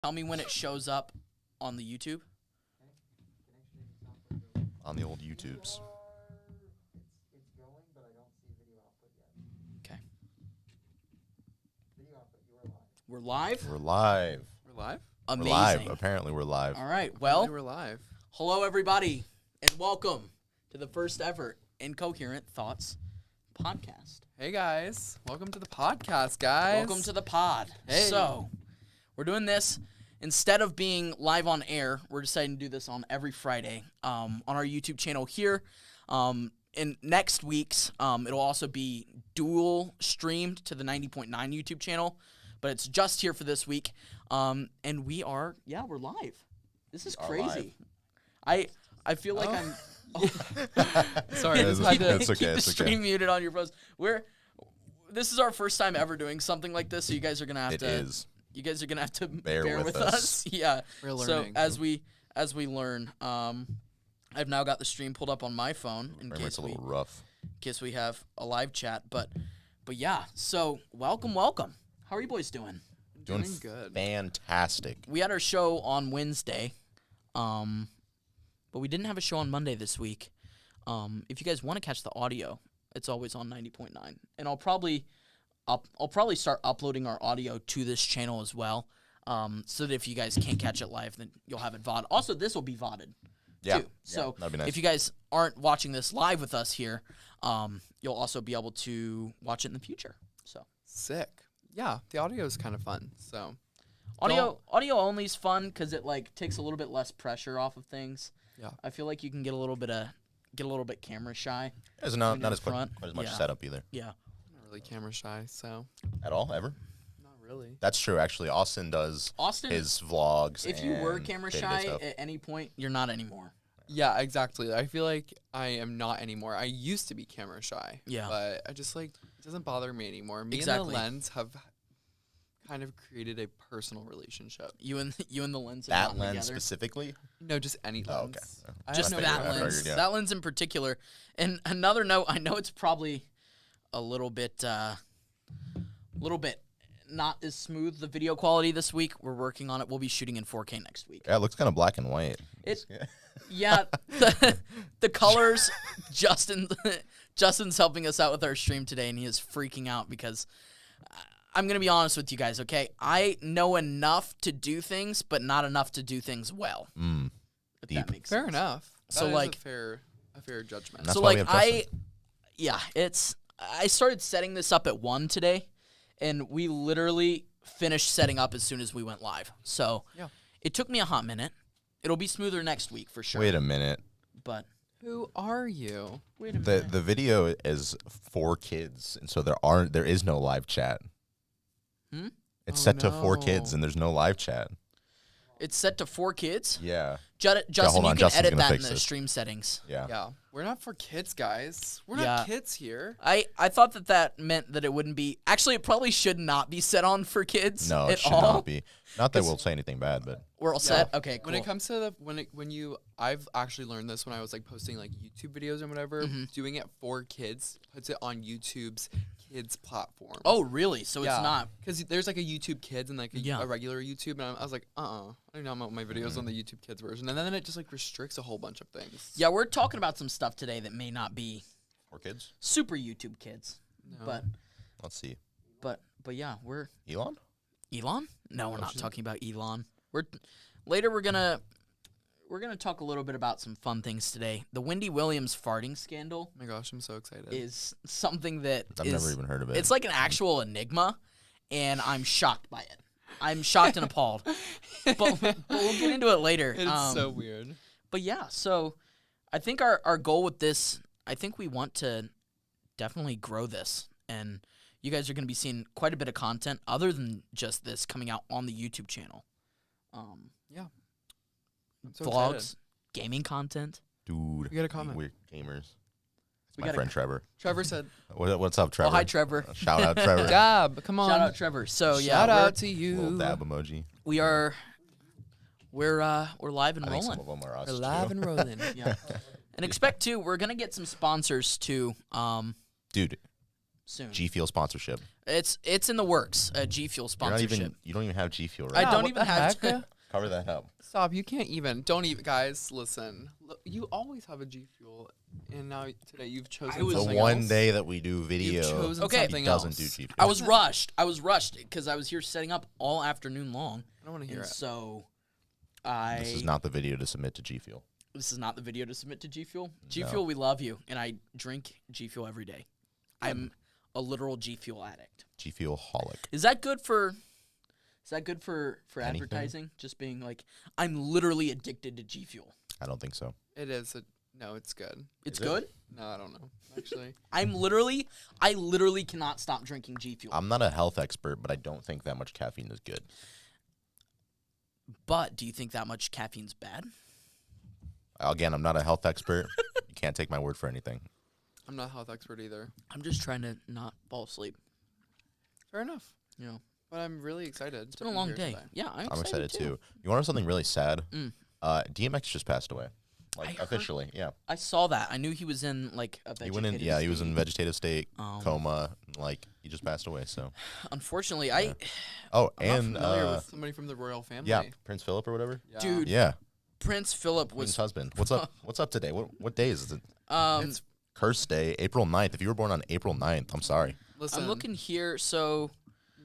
Tell me when it shows up on the YouTube. On the old YouTubes. It's going, but I don't see video output yet. Okay. Video output, you are live. We're live? We're live. We're live? Amazing. We're live. Apparently we're live. All right. Well, We're live. hello, everybody, and welcome to the first ever Incoherent Thoughts podcast. Hey, guys. Welcome to the podcast, guys. Welcome to the pod. Hey. So, we're doing this. Instead of being live on air, we're deciding to do this on every Friday on our YouTube channel here. In next week's, it'll also be dual streamed to the 90.9 YouTube channel, but it's just here for this week. And we're live. This is crazy. I feel like I'm... Sorry, It's I just had to okay. Keep the It's okay. stream muted on your post. This is our first time ever doing something like this, so you guys are gonna have It to. is. You guys are gonna have to Bear with us. Yeah. We're So learning. as we learn, I've now got the stream pulled up on my phone in Framework's case a little rough. we have a live chat. But yeah. So welcome. How are you boys doing? Doing good. fantastic. We had our show on Wednesday, but we didn't have a show on Monday this week. If you guys want to catch the audio, it's always on 90.9, and I'll probably start uploading our audio to this channel as well, so that if you guys can't catch it live, then you'll have it VOD. Also, this will be VODed too. So that'd be nice. if you guys aren't watching this live with us here, you'll also be able to watch it in the future. So Sick. Yeah, the audio is kind of fun. So audio only is fun because it takes a little bit less pressure off of things. Yeah. I feel like you can get a little bit camera shy. It's when not you're as quite front. as much Yeah. setup either. Yeah. I'm not really camera shy, so At all, ever. not really. That's true, actually. Austin does Austin, his vlogs. if you were and camera day-to-day shy stuff. at any point, you're not anymore. Yeah, exactly. I feel like I am not anymore. I used to be camera shy. Yeah. But I just it doesn't bother me anymore. Me Exactly. and the lens have kind of created a personal relationship. You and the lens. have That gotten lens together. specifically? No, just any Oh, lens. okay. I Just have I no that figured- I lens. figured, yeah. That lens in particular. And another note, I know it's probably a little bit not as smooth, the video quality this week. We're working on it. We'll be shooting in 4K next week. Yeah, it looks kind of black and white. Yeah, the colors. Justin's helping us out with our stream today, and he is freaking out because I'm gonna be honest with you guys. Okay, I know enough to do things, but not enough to do things well. If Deep. that makes Fair sense. enough. So, That is like- a fair judgment. That's So why we like have Justin. I started setting this up at 1 today, and we literally finished setting up as soon as we went live. So Yeah. it took me a hot minute. It'll be smoother next week for sure. Wait a minute. But Who are you? wait a minute. The video is for kids, and so there is no live chat. It's Oh, set to 4 kids, no. and there's no live chat. It's set to 4 kids. Yeah. Justin, hold on, you can Justin's edit gonna that in fix the this. stream settings. Yeah. Yeah, we're not for kids, guys. We're Yeah. not kids here. I thought that meant that it wouldn't be. Actually, it probably should not be set on for kids No, at it should all. not be. Not that we'll say anything bad, but We're all set. Okay, cool. When it comes to I've actually learned this when I was posting YouTube videos or whatever. Mm-hmm. Doing it for kids puts it on YouTube's kids platform. Oh, really? So it's not. because there's a YouTube Kids and Yeah. a regular YouTube, and I was like, I do not want my videos on the YouTube Kids version, and then it just restricts a whole bunch of things. Yeah, we're talking about some stuff today that may not be 4 kids? super YouTube kids, No. Let's see. but yeah, we're Elon? Elon. No, we're not talking about Elon. We're gonna talk a little bit about some fun things today. The Wendy Williams farting scandal Oh my gosh, I'm so excited. is something that I've is- never even heard of it. It's like an actual enigma, and I'm shocked by it. I'm shocked and appalled. But we'll get into it later. It's so weird. But yeah, so I think our goal with this, I think we want to definitely grow this. And you guys are going to be seeing quite a bit of content other than just this coming out on the YouTube channel. Yeah. I'm so Vlogs, excited. gaming content. Dude. We got a comment. We're gamers. It's We my got a friend Trevor. Trevor said, What's up, Trevor? Oh, hi, Trevor. Shout out, Trevor. "Dab, come on, Shout out, Trevor. So yeah, Shout we're- out to you. Little dab emoji. we're live and I think some rolling. of them are us, We're live too. and rolling." Yeah. And expect too, we're gonna get some sponsors too Dude, soon. G Fuel sponsorship. It's in the works. G Fuel sponsorship. You don't even have G Fuel, I right? don't what even the have. heck? Cover that up. Stop! You can't even. Don't even, guys. Listen, you always have a G Fuel, and now today you've chosen was- The something one else. day that we do video, You've chosen Okay. something he doesn't else. do G Fuel. I was rushed because I was here setting up all afternoon long, I don't want to hear and it. so This is not the video to submit to G Fuel. This is not the video to submit to G Fuel. G Fuel, we love you, and I drink G Fuel every day. I'm a literal G Fuel addict. G Fuel holic. Is that good for? Is that good for Anything? advertising? Just being like, I'm literally addicted to G Fuel. I don't think so. It is. No, it's good. It's Is it? good. No, I don't know. Actually, I literally cannot stop drinking G Fuel. I'm not a health expert, but I don't think that much caffeine is good. But do you think that much caffeine's bad? Again, I'm not a health expert. You can't take my word for anything. I'm not a health expert either. I'm just trying to not fall asleep. Fair enough. You know, But I'm really excited. it's been a long day. Yeah, I'm excited too. You want to know something really sad? Mm. DMX just passed away. I Like heard- officially, yeah. I saw that. I knew he was in like a He went in. vegetative Yeah, he was in state. vegetative state, Um, coma. Like he just passed away. So. Unfortunately, Oh, I'm not and familiar with somebody from the royal family. yeah, Prince Philip or whatever. Yeah. Dude, Yeah, Prince Philip Queen's was husband. What's up? What's up today? What day is it? It's, Curse Day, April 9th. If you were born on April 9th, I'm sorry. listen, I'm looking here. So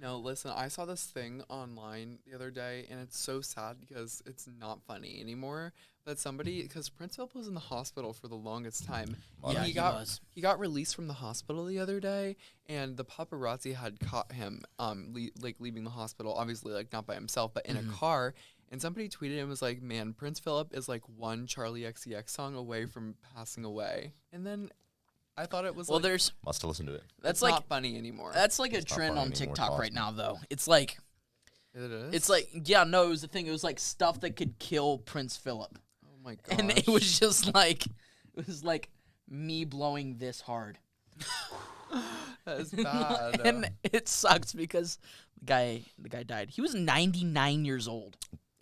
No, listen, I saw this thing online the other day, and it's so sad because it's not funny anymore. That somebody, because Prince Philip was in the hospital for the longest time. yeah, and he was. he got released from the hospital the other day, and the paparazzi had caught him, leaving the hospital. Obviously, like not by himself, but in a car. And somebody tweeted and was like, "Man, Prince Philip is like one Charlie XCX song away from passing away." And then I thought it was Well, like, there's Must have listened to it. that's it's like not funny anymore. that's like a It's not trend funny on anymore, it's TikTok right awesome. now, though. It's like It is. it's like yeah, no, it was the thing. It was like stuff that could kill Prince Philip, oh my gosh. and it was just like me blowing this hard. that is bad. And it sucks because the guy died. He was 99 years old.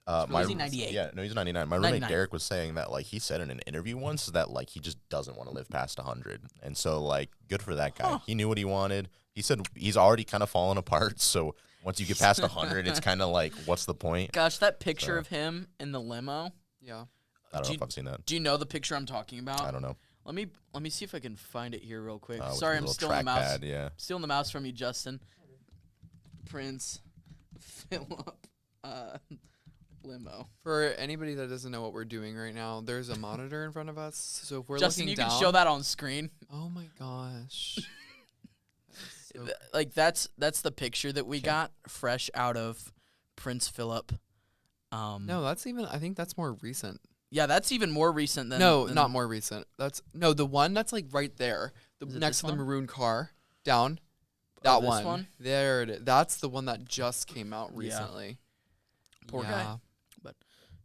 My, is he 98? Yeah, no, he's 99. My roommate 99. Derek was saying that like he said in an interview once that like he just doesn't want to live past 100, and so like good for that guy. He knew what he wanted. He said he's already kind of fallen apart. So once you get past 100, it's kind of like what's the point? Gosh, that picture of him in the limo. yeah. I don't Do know you- if I've seen that. Do you know the picture I'm talking about? I don't know. Let me see if I can find it here real quick. With Sorry, the I'm little stealing the mouse. trackpad, yeah. Stealing the mouse from you, Justin. Prince Philip limo. For anybody that doesn't know what we're doing right now, there's a monitor in front of us. So if we're Justin, looking you down, can show that on screen. Oh my gosh. So Like that's the picture that we got fresh out of Prince Philip. no, that's even. I think that's more recent. Yeah, that's even more recent than No, than- not more recent. That's no the one that's like right there, the Is it next this to the one? maroon car, down. Oh, That this one. one? There it is. That's the one that just came out Yeah. recently. Poor guy. Yeah. But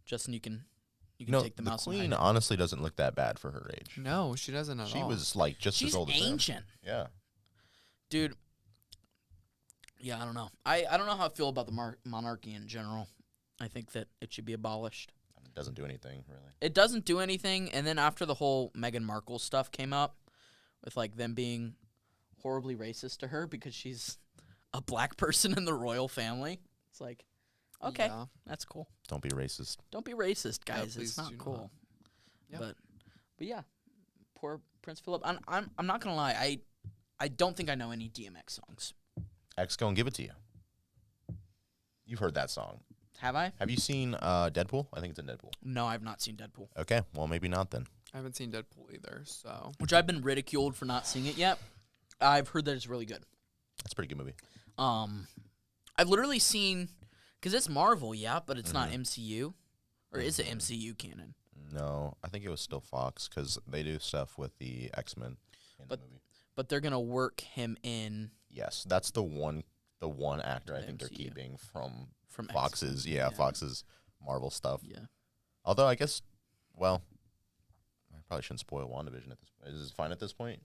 Justin, you can No, take the the mouse. and queen hide it. honestly doesn't look that bad for her age. No, she doesn't at She all. was like just She's as old as him. ancient, Yeah. dude. Yeah, I don't know. I don't know how I feel about the monarchy in general. I think that it should be abolished. It doesn't do anything really. It doesn't do anything. And then after the whole Meghan Markle stuff came up, with like them being horribly racist to her because she's a black person in the royal family, it's like, okay, Yeah. that's cool. Don't be racist. Don't be racist, Yeah, guys. please It's not do not. cool. Yeah. But yeah, poor Prince Philip. I'm not gonna lie. I don't think I know any DMX songs. X gonna give it to you. You've heard that song. Have I? Have you seen Deadpool? I think it's in Deadpool. No, I've not seen Deadpool. Okay, well maybe not then. I haven't seen Deadpool either, so Which I've been ridiculed for not seeing it yet. I've heard that it's really good. That's a pretty good movie. I've literally seen, because it's Marvel, yeah, but it's not MCU, or is it MCU canon? No, I think it was still Fox because they do stuff with the X-Men in But- the movie. But they're gonna work him in Yes, that's the one actor I The think they're MCU. keeping from from Fox's. X-Men. Yeah, Fox's Marvel stuff. Yeah. Although I guess, well, I probably shouldn't spoil WandaVision at this point. Is it fine at this point?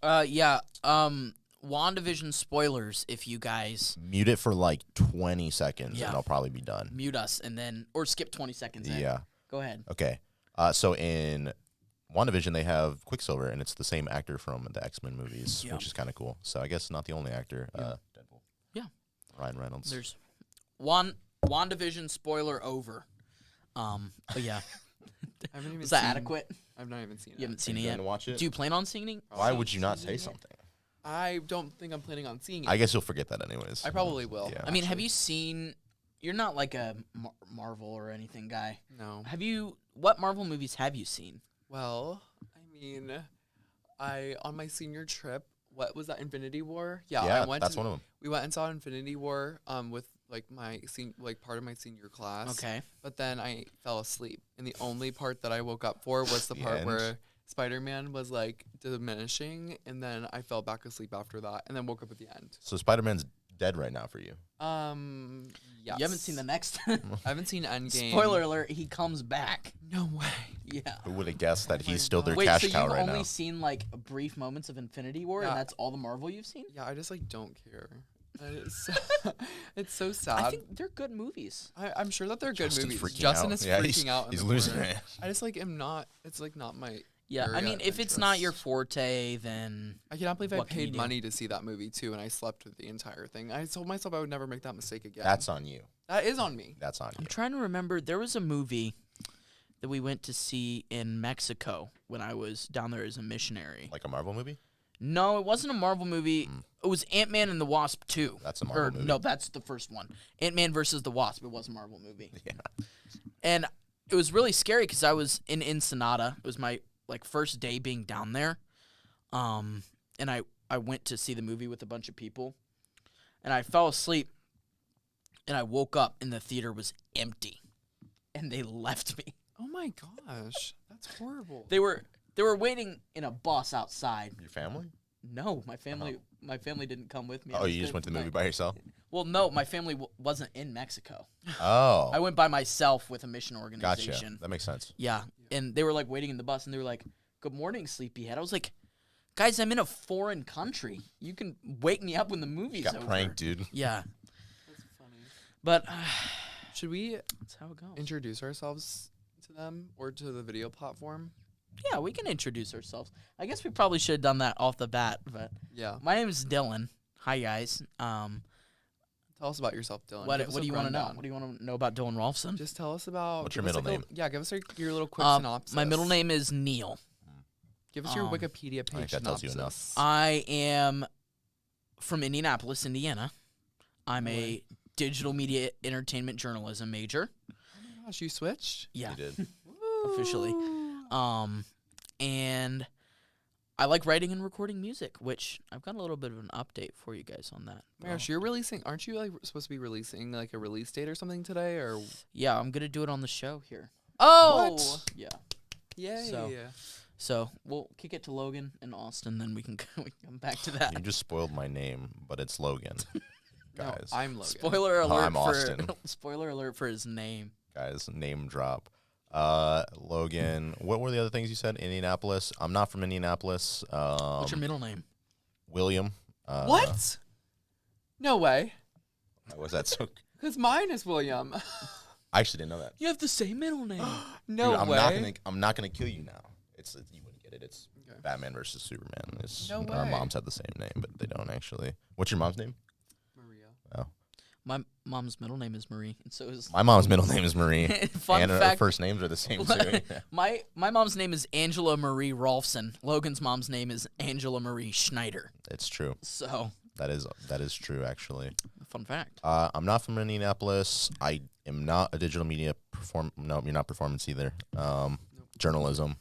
Yeah. WandaVision spoilers. If you guys Mute it for like 20 seconds Yeah. and I'll probably be done. mute us and then or skip 20 seconds. In. Yeah. Go ahead. Okay. So in WandaVision, they have Quicksilver, and it's the same actor from the X-Men movies, Yeah. which is kind of cool. So I guess not the only actor. Deadpool. Yeah. Ryan Reynolds. There's WandaVision spoiler over. But yeah. I haven't even Was that seen- adequate? I've not even seen You it. haven't seen it You yet. gonna watch it? Do you plan on seeing it? Why would you not say something? I don't think I'm planning on seeing it. I guess you'll forget that anyways. I probably will. Yeah. I mean, have you seen? You're not like a Marvel or anything guy. No. Have you? What Marvel movies have you seen? Well, I mean, on my senior trip, what was that, Infinity War? Yeah, Yeah, I went that's to, one of them. We went and saw Infinity War with like part of my senior class. Okay. But then I fell asleep, and the only part that I woke up for was the The part end. where Spider-Man was like diminishing, and then I fell back asleep after that, and then woke up at the end. So Spider-Man's dead right now for you. Yes. You haven't seen the next. I haven't seen Endgame. Spoiler alert: he comes back. No way. Yeah. Who would have guessed that Oh my he's still their Wait, cash so cow you've right only now? seen like brief moments of Infinity War, Yeah. and that's all the Marvel you've seen? Yeah, I just like don't care. It's so sad. I think they're good movies. I'm sure that they're good Justin's movies. freaking Justin out. is Yeah, freaking out. in He's the losing corner. it. I just like am not. It's like not my. Yeah, I area mean, of if it's not your interest. forte, then I cannot believe I what can you paid do? money to see that movie too, and I slept through the entire thing. I told myself I would never make that mistake again. That's on you. That is on me. That's on I'm you. trying to remember. There was a movie that we went to see in Mexico when I was down there as a missionary. Like a Marvel movie? No, it wasn't a Marvel movie. Mm. It was Ant-Man and the Wasp 2. That's a Marvel movie. No, that's the first one. Ant-Man versus the Wasp. It was a Marvel movie. Yeah. And it was really scary because I was in Ensenada. It was my first day being down there. And I went to see the movie with a bunch of people. And I fell asleep. And I woke up and the theater was empty. And they left me. Oh my gosh, that's horrible. They were waiting in a bus outside. Your family? No, my family didn't come with me. I Oh, was you just there went to the with movie my- by yourself? Well, no, my family wasn't in Mexico. Oh. I went by myself with a mission Gotcha. organization. That makes sense. Yeah, and they were like waiting in the bus, and they were like, "Good morning, sleepyhead." I was like, "Guys, I'm in a foreign country. You can wake me up when the movie's Got over." pranked, dude. Yeah, That's funny. but Should we that's how it goes. introduce ourselves to them or to the video platform? Yeah, we can introduce ourselves. I guess we probably should have done that off the bat, but Yeah. my name is Dylan. Hi guys. Tell us about yourself, Dylan. What Give us do a you want to know? rundown. What do you want to know about Dylan Rolfson? Just tell us about. What's give your us, middle like, name? Yeah, give us your little quick synopsis. My middle name is Neil. Give us your um, Wikipedia page I think that tells you synopsis. I am from Indianapolis, Indiana. I'm No a way. digital media entertainment journalism major. Oh my gosh, you switched? Yeah, You did. officially. Woo. And I like writing and recording music, which I've got a little bit of an update for you guys on that. Oh my gosh, you're releasing. Aren't you like supposed to be releasing like a release date or something today? Or Yeah, I'm gonna do it on the show here. oh, Yeah. yay! So we'll kick it to Logan and Austin, then we can come back to that. You just spoiled my name, but it's Logan. No, Guys. I'm Logan. Spoiler alert I'm for Austin. spoiler alert for his name. Guys, name drop. Logan, what were the other things you said? Indianapolis. I'm not from Indianapolis. What's your middle name? William. What? No way. Was that so? Because mine is William. I actually didn't know that. You have the same middle name. No Dude, way. I'm not gonna kill you now. You wouldn't get it. It's Okay. Batman versus Superman. No Our way. moms have the same name, but they don't actually. What's your mom's name? Maria. Oh, My mom's middle name is Marie, and so is my mom's middle name is Marie, Fun and her fact. first names are the same too. my mom's name is Angela Marie Rolfson. Logan's mom's name is Angela Marie Schneider. It's true. So, That is true. Actually, fun fact. I'm not from Indianapolis. I am not a digital media No, you're not performance either. Journalism,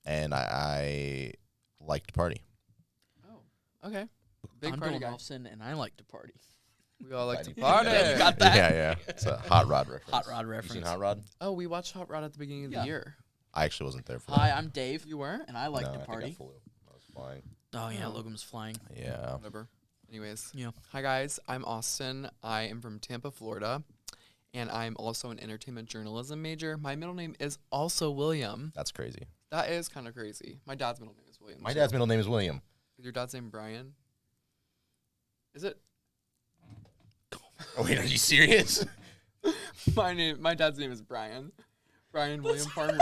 and I like to party. Oh, okay. Big I'm party Dylan guy. Rolfson, and I like to party. We all like to Glad you party. picked that. You got that? Yeah. It's a Hot Rod reference. Hot Rod You reference. seen Hot Rod? Oh, we watched Hot Rod at the beginning of Yeah. the year. I actually wasn't there for Hi, that. I'm Dave. You were? And I like No, to I think party. I flew. I was flying. Oh yeah, Oh. Logan was flying. Yeah. Whatever. Anyways. Yeah. Hi, guys. I'm Austin. I am from Tampa, Florida. And I'm also an entertainment journalism major. My middle name is also William. That's crazy. That is kind of crazy. My dad's middle name is William. My too. dad's middle name is William. Is your dad's name Brian? Is it? Oh wait, are you serious? My dad's name is Brian. Brian William Farmer.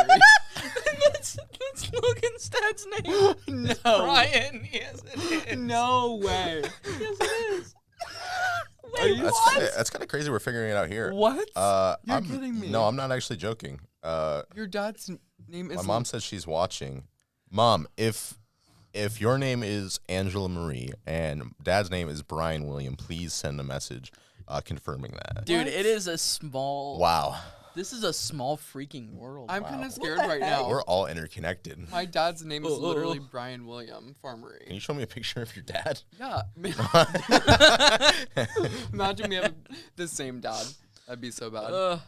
That's Logan's dad's name. No. Brian. Yes, it is. No way. Yes, it is. Are Wait, you what? That's kind of crazy. We're figuring it out here. What? You're I'm kidding me. No, I'm not actually joking. Your dad's name is. My mom says she's watching. Mom, if your name is Angela Marie and Dad's name is Brian William, please send a message confirming that. Dude, What? it is a small. Wow, This is a small freaking world. I'm Wow. kind of scared right now. we're all interconnected. My dad's name is literally Brian William Farmery. Can you show me a picture of your dad? Yeah. Imagine we have the same dad. That'd be so bad. Oh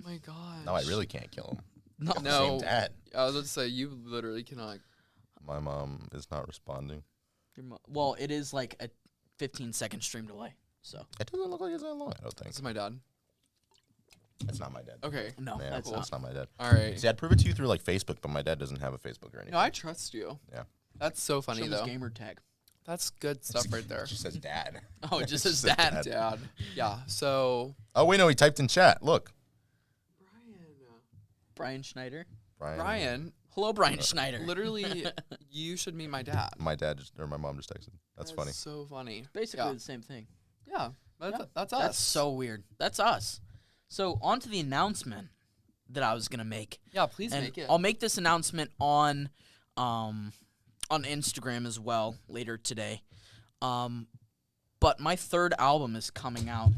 my god. No, I really can't kill him. No. No. Same dad. I was about to say you literally cannot. My mom is not responding. Well, it is like a 15-second stream delay. So It doesn't look like it's that long. I don't think. This is my dad. That's not my dad. Okay. no, Yeah, that's that's not. not my dad. All right. See, I'd prove it to you through like Facebook, but my dad doesn't have a Facebook or anything. No, I trust you. Yeah. That's so funny Show him his though. gamer tag. That's good stuff right there. It just says dad. Oh, it just It says says dad. Dad. Yeah. So. Oh wait, no, he typed in chat. Look, Brian Schneider. Brian. Hello, Brian Schneider. Literally, you should meet my dad. My dad just, or my mom just texted. That's funny. So funny. Basically Yeah. the same thing. Yeah. That's, Yeah. that's us. That's so weird. That's us. So on to the announcement that I was gonna make. Yeah. Please And make it. I'll make this announcement on Instagram as well later today. But my third album is coming out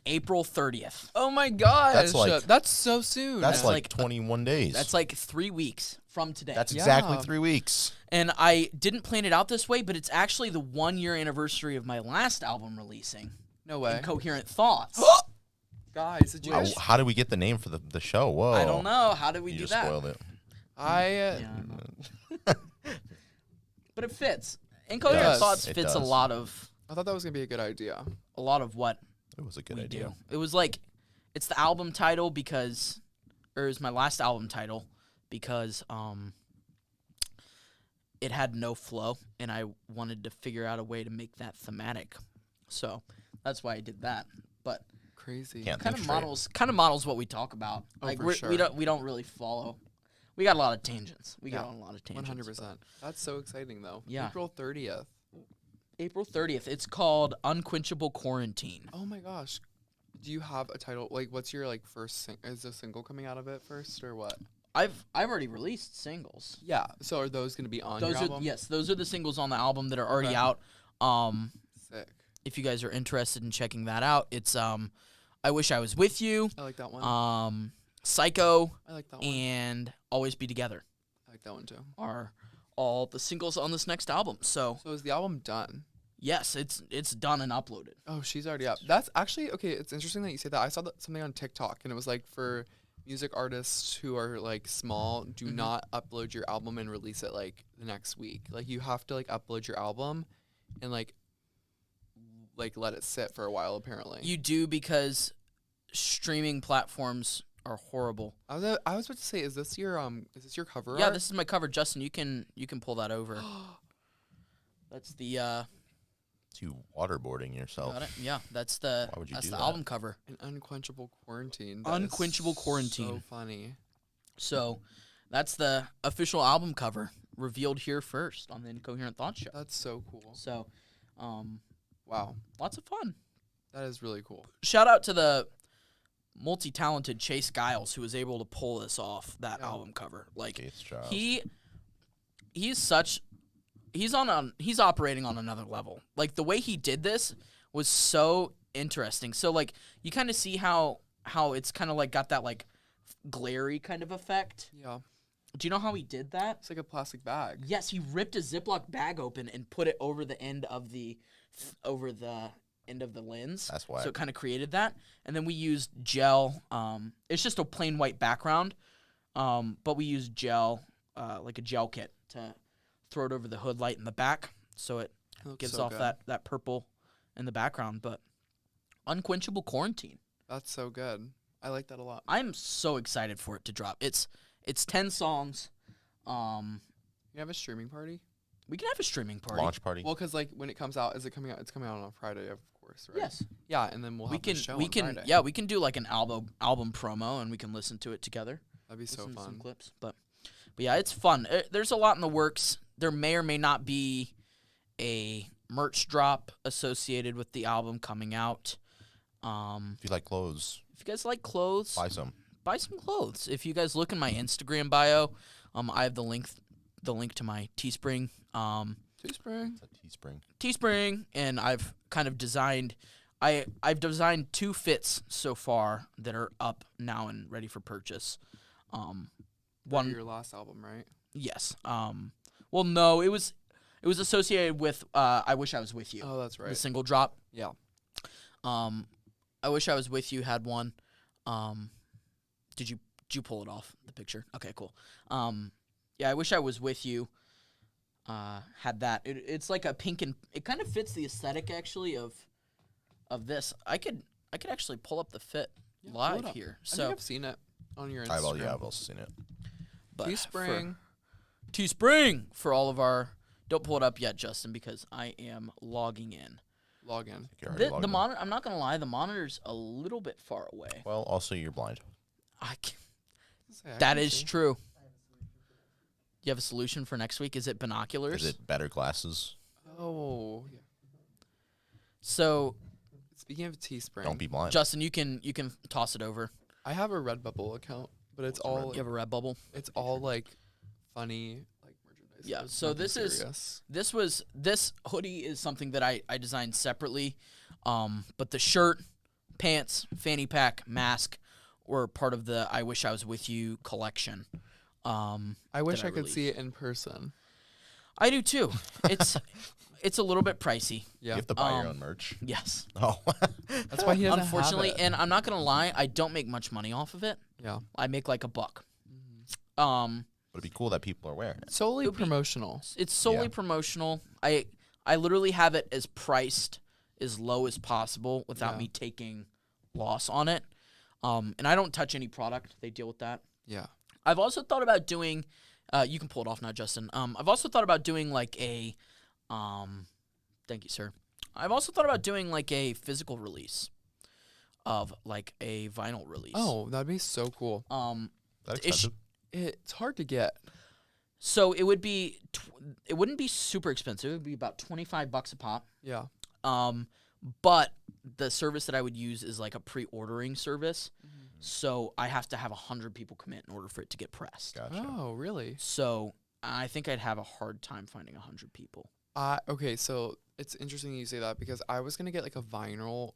April 30th. Oh my gosh. That's That's, like- so soon. That's like like 21 days. That's like 3 weeks from today. That's Yeah. exactly 3 weeks. And I didn't plan it out this way, but it's actually the 1-year anniversary of my last album releasing, no way. Incoherent Thoughts. Guys, did you guys? How did we get the name for the show? Whoa. I don't know. How did we You do just that? spoiled it. Yeah, I know. But it fits. Incoherent does. Thoughts It fits does. a lot of I thought that was gonna be a good idea. what It was a good we idea. do. It was like, it's the album title or it was my last album title because it had no flow, and I wanted to figure out a way to make that thematic. So that's why I did that. But Crazy. Can't kind think of straight. models what we talk about. Oh, Like for we sure. don't really follow. We got a lot of tangents. We got Yeah, on a lot of tangents. 100%. That's so exciting though. Yeah. April 30th. April 30th. It's called Unquenchable Quarantine. Oh my gosh. Do you have a title? Like, what's your like first? Is the single coming out of it first or what? I've already released singles. Yeah. So are those gonna be on Those your are album? those are the singles on the album that are already Okay. out. Sick. If you guys are interested in checking that out, it's I Wish I Was With You, I like that one. Psycho, I like that one. and Always Be Together I like that one too. are all the singles on this next album. So So is the album done? yes, it's done and uploaded. Oh, she's already up. That's actually okay. It's interesting that you say that. I saw something on TikTok, and it was like for music artists who are like small, do Mm-hmm. not upload your album and release it like the next week. Like you have to like upload your album, and like let it sit for a while. Apparently, You do because streaming platforms are horrible. I was about to say, is this your cover? Yeah, art? this is my cover. Justin, you can pull that over. That's the It's you waterboarding yourself. got it? Yeah, that's the Why would you that's do the that? album cover. An unquenchable quarantine. That is Unquenchable Quarantine. So funny. So that's the official album cover revealed here first on the Incoherent Thoughts Show. That's so cool. So, Wow, lots of fun. that is really cool. Shout out to the multi-talented Chase Giles who was able to pull this off, that Yeah. album cover. Like Gates Giles. he's operating on another level. Like the way he did this was so interesting. So like you kind of see how it's kind of like got that like glary kind of effect. Yeah, Do you know how he did that? it's like a plastic bag. Yes, he ripped a Ziploc bag open and put it over the end of the lens. That's why. So it kind of created that. And then we used gel. It's just a plain white background, but we used gel, like a gel kit, to throw it over the hood light in the back, so it It looks gives so off good. that purple in the background. But Unquenchable Quarantine. That's so good. I like that a lot. I'm so excited for it to drop. It's 10 songs. You have a streaming party? We can have a streaming party. Launch party. Well, because like when it comes out, is it coming out? It's coming out on Friday, of course, right? Yes. Yeah, and then we'll have the show we on can Friday. yeah, we can do like an album promo and we can listen to it together. That'd be so Listen to some fun. clips. But But yeah, it's fun. There's a lot in the works. There may or may not be a merch drop associated with the album coming out. If you like clothes, If you guys like clothes, buy some. buy some clothes. If you guys look in my Instagram bio, I have the link to my Teespring. Teespring. It's a Teespring. Teespring, and I've kind of designed. I've designed 2 fits so far that are up now and ready for purchase. One, Your last album, right? yes. Well, no, it was associated with I Wish I Was With You. Oh, that's right. The single drop. Yeah. I Wish I Was With You had one. Did you pull it off the picture? Okay, cool. Yeah, I Wish I Was With You had that. It's like a pink, and it kind of fits the aesthetic actually of this. I could actually pull up the fit Yeah, pull live it up. here. I think So I've seen it on your Instagram. I've also seen it. but Teespring. Teespring for all of our. Don't pull it up yet, Justin, because I am logging in. Log in. You're already The logged in. monitor. I'm not gonna lie. The monitor's a little bit far away. Well, also you're blind. That is true. You have a solution for next week? Is it binoculars? Is it better glasses? Oh, yeah. So, Speaking of Teespring, Don't be blind. Justin, you can toss it over. I have a Redbubble account, but it's all You have a Redbubble. it's all like funny like merchandise. Yeah, It's so nothing this is- serious. This hoodie is something that I designed separately, but the shirt, pants, fanny pack, mask were part of the I Wish I Was With You collection. I wish that I could see released. it in person. I do too. It's a little bit pricey. You Yeah. have to buy your Um, own merch. Yes. Oh. That's why he doesn't Unfortunately, have it. and I'm not gonna lie, I don't make much money off of it. Yeah. I make like $1. But it'd be cool that people are wearing it. Solely It'll be- promotional. It's solely Yeah. promotional. I literally have it as priced as low as possible without Yeah. me taking loss on it. And I don't touch any product. They deal with that. Yeah. I've also thought about doing. You can pull it off now, Justin. I've also thought about doing like a. Thank you, sir. I've also thought about doing like a physical release of like a vinyl release. Oh, that'd be so cool. That Ish- expensive? It's hard to get. So it would be. It wouldn't be super expensive. It would be about $25 a pop. Yeah. But the service that I would use is like a pre-ordering service. So I have to have 100 people commit in order for it to get pressed. Gotcha. Oh, really? So I think I'd have a hard time finding 100 people. Okay, so it's interesting you say that because I was gonna get like a vinyl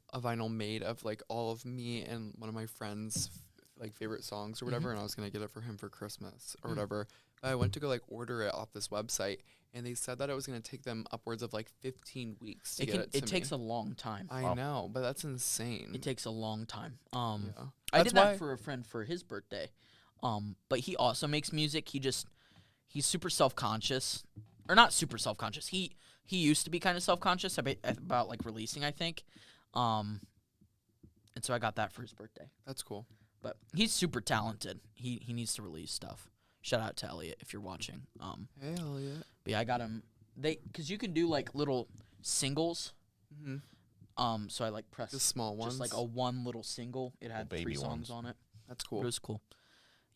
made of like all of me and one of my friends' like favorite songs or whatever, and I was gonna get it for him for Christmas or whatever. But I went to go like order it off this website, and they said that it was gonna take them upwards of like 15 weeks to get it to It takes me. a long time. I know, but that's insane. It takes a long time. Yeah. I That's did that why- for a friend for his birthday. But he also makes music. He's super self-conscious. Or not super self-conscious. He used to be kind of self-conscious about like releasing, I think. And so I got that for his birthday. That's cool. But he's super talented. He needs to release stuff. Shout out to Elliot if you're watching. Hell yeah. But yeah, I got him. Because you can do like little singles. So I like pressed Just small ones. just like a one little single. It had baby 3 songs ones. on it. That's It cool. was cool.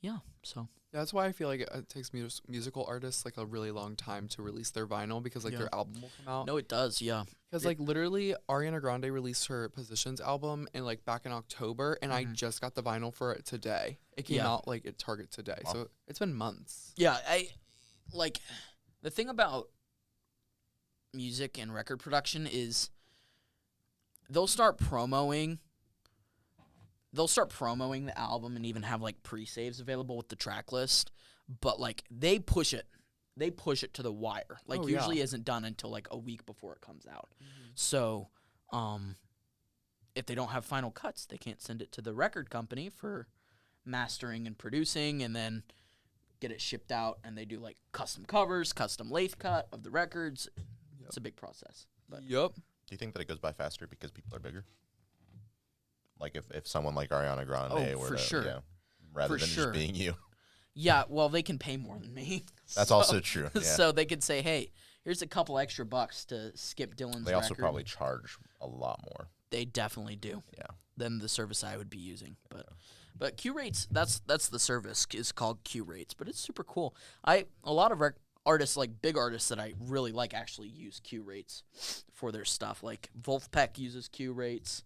Yeah. So That's why I feel like it takes musical artists like a really long time to release their vinyl because like Yeah. their album will come out. no, it does. Yeah. Because like literally Ariana Grande released her Positions album in like back in October, and I just got the vinyl for it today. It came Yeah. out like at Target today, so it's been months. Yeah. I like the thing about music and record production is they'll start promoting the album and even have like pre-saves available with the track list, but like they push it to the wire. Like Oh, yeah. usually isn't done until like a week before it comes out. So if they don't have final cuts, they can't send it to the record company for mastering and producing and then get it shipped out, and they do like custom covers, custom lathe cut of the records. It's a big process. But Yup. Do you think that it goes by faster because people are bigger? Like if someone like Ariana Grande were for to, sure. yeah, rather For than sure. just being you. yeah, well, they can pay more than me. That's So- also true. Yeah. So they could say, hey, here's a couple extra bucks to skip Dylan's They also record. probably charge a lot more. They definitely do Yeah. than the service I would be using. But But Q Rates, that's the service is called Q Rates, but it's super cool. A lot of our artists, like big artists that I really like, actually use Q Rates for their stuff. Like Wolfpack uses Q Rates.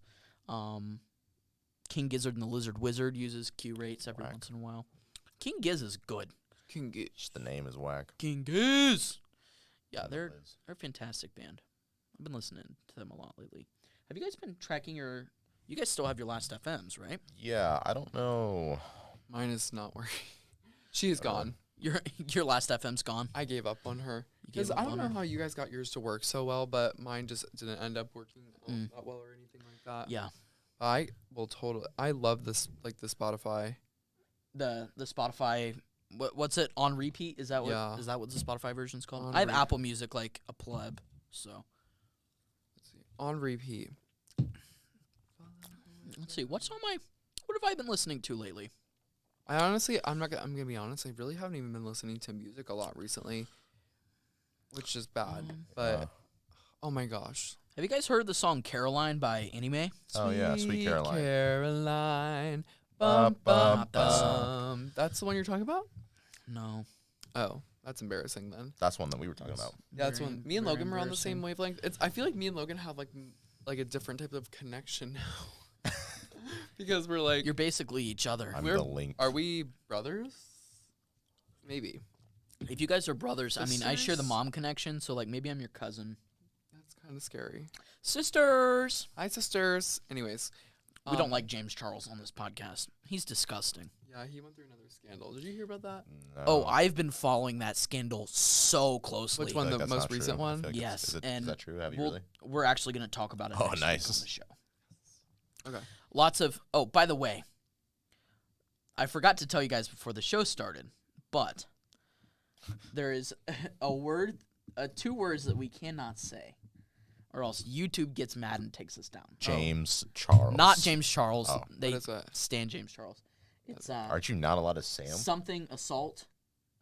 King Gizzard and the Lizard Wizard uses Q Rates every once in a while. King Giz is good. King Giz. Just the name is whack. King Giz. Yeah, they're a fantastic band. I've been listening to them a lot lately. Have you guys been tracking your? You guys still have your Last FMs, right? Yeah, I don't know. Mine is not working. She is gone. Your Last FM's gone. I gave up on her. You gave Because up I don't on know her? how you guys got yours to work so well, but mine just didn't end up working that well or anything like that. Yeah. I love this, like the Spotify. The Spotify. What's it on repeat? Is that what? Yeah. Is that what the Spotify version's called? On I have repeat. Apple Music like a pleb, so Let's see. On repeat. let's see. What have I been listening to lately? I'm gonna be honest. I really haven't even been listening to music a lot recently, which is bad. But oh my gosh. Have you guys heard the song "Caroline" by Anime? Oh yeah, Sweet Caroline. Caroline. Bum, bum, Not that song. That's the one you're talking about? No. Oh, that's embarrassing then. That's one that we were talking about. That's Very- when me and very Logan were on the same embarrassing. wavelength. I feel like me and Logan have like a different type of connection now. Because we're like You're basically each other. I'm We're- the link. are we brothers? Maybe. If you guys are brothers, I mean, I share the Sisters? mom connection, so like maybe I'm your cousin. That's kind of scary. Sisters. Hi sisters. Anyways, We don't like James Charles on this podcast. He's disgusting. Yeah, he went through another scandal. Did you hear about that? No. Oh, I've been following that scandal so closely. Which one? I feel the like that's most not true. recent I one? feel like it's- Yes, is and that true? Have you We'll- really? We're actually going to talk about it Oh, next week nice. on the show. Okay. Lots of. Oh, by the way, I forgot to tell you guys before the show started, but there is a word, two words that we cannot say, or else YouTube gets mad and takes us down. James Charles. Not James Charles. Oh. They What is that? stand James Charles. It's Aren't you not allowed to say him? something assault.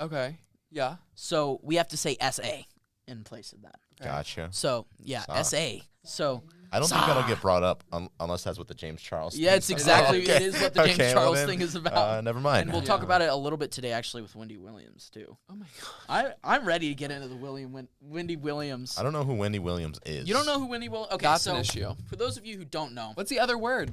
Okay. Yeah. So we have to say SA in place of that. Gotcha. So yeah, Sa. SA. So I don't think that'll get brought up unless that's what the James Charles. yeah, it's thing's exactly about. it is what the James Okay, well Charles then, thing is about. Never mind. And we'll talk Yeah. about it a little bit today, actually, with Wendy Williams too. Oh my god. I'm ready to get into the Wendy Williams. I don't know who Wendy Williams is. You don't know who Wendy Williams? Okay, That's so an issue. for those of you who don't know, What's the other word?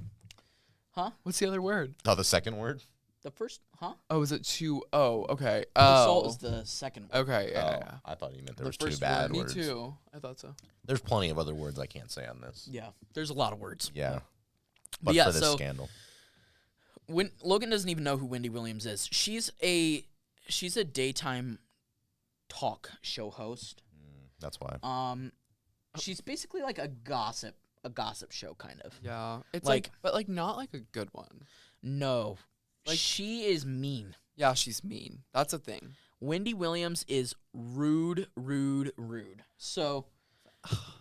huh? What's the other word? Oh, the second word? The first, huh? Oh, is it two? Oh, okay. Assault Oh. is the second one. Okay. Yeah. Oh, yeah. I thought you meant there The was two first bad word. Me words. too. I thought so. There's plenty of other words I can't say on this. Yeah, there's a lot of words. Yeah. But But yeah, for this so scandal. when Logan doesn't even know who Wendy Williams is, she's a daytime talk show host. That's why. She's basically like a gossip show kind of. Yeah. It's Like- but like not like a good one. No, Like- she is mean. Yeah, she's mean. That's a thing. Wendy Williams is rude. So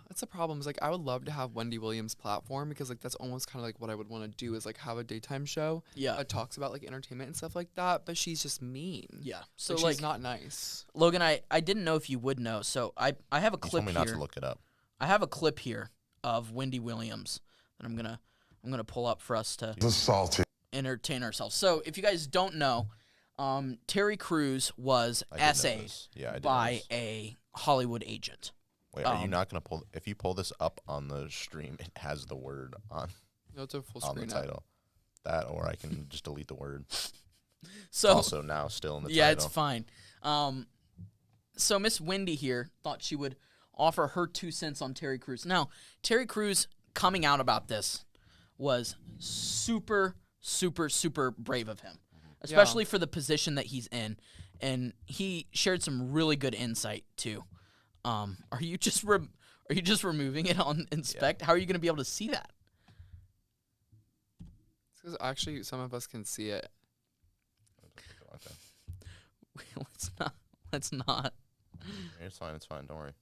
That's the problem. Is like I would love to have Wendy Williams' platform because like that's almost kind of like what I would want to do is like have a daytime show yeah, that talks about like entertainment and stuff like that. But she's just mean. yeah. So So she's like not nice. Logan, I didn't know if you would know. So I have a You clip told me not here. to look it up. I have a clip here of Wendy Williams that I'm gonna pull up for us to Salty. entertain ourselves. So if you guys don't know, Terry Crews was I did know essayed this. Yeah, I did know by this. a Hollywood agent. Wait, are you um, not going to pull? If you pull this up on the stream, it has the word on No, it's a full on the screen. app. title. That, or I can just delete the word. So Also now still in the yeah, title. it's fine. So Miss Wendy here thought she would offer her 2 cents on Terry Crews. Now, Terry Crews coming out about this was super brave of him, especially for the position that he's in, and he shared some really good insight too. Are you just removing it on inspect? How are you going to be able to see that? Because actually, some of us can see it. Let's not. It's fine. It's fine. Don't worry.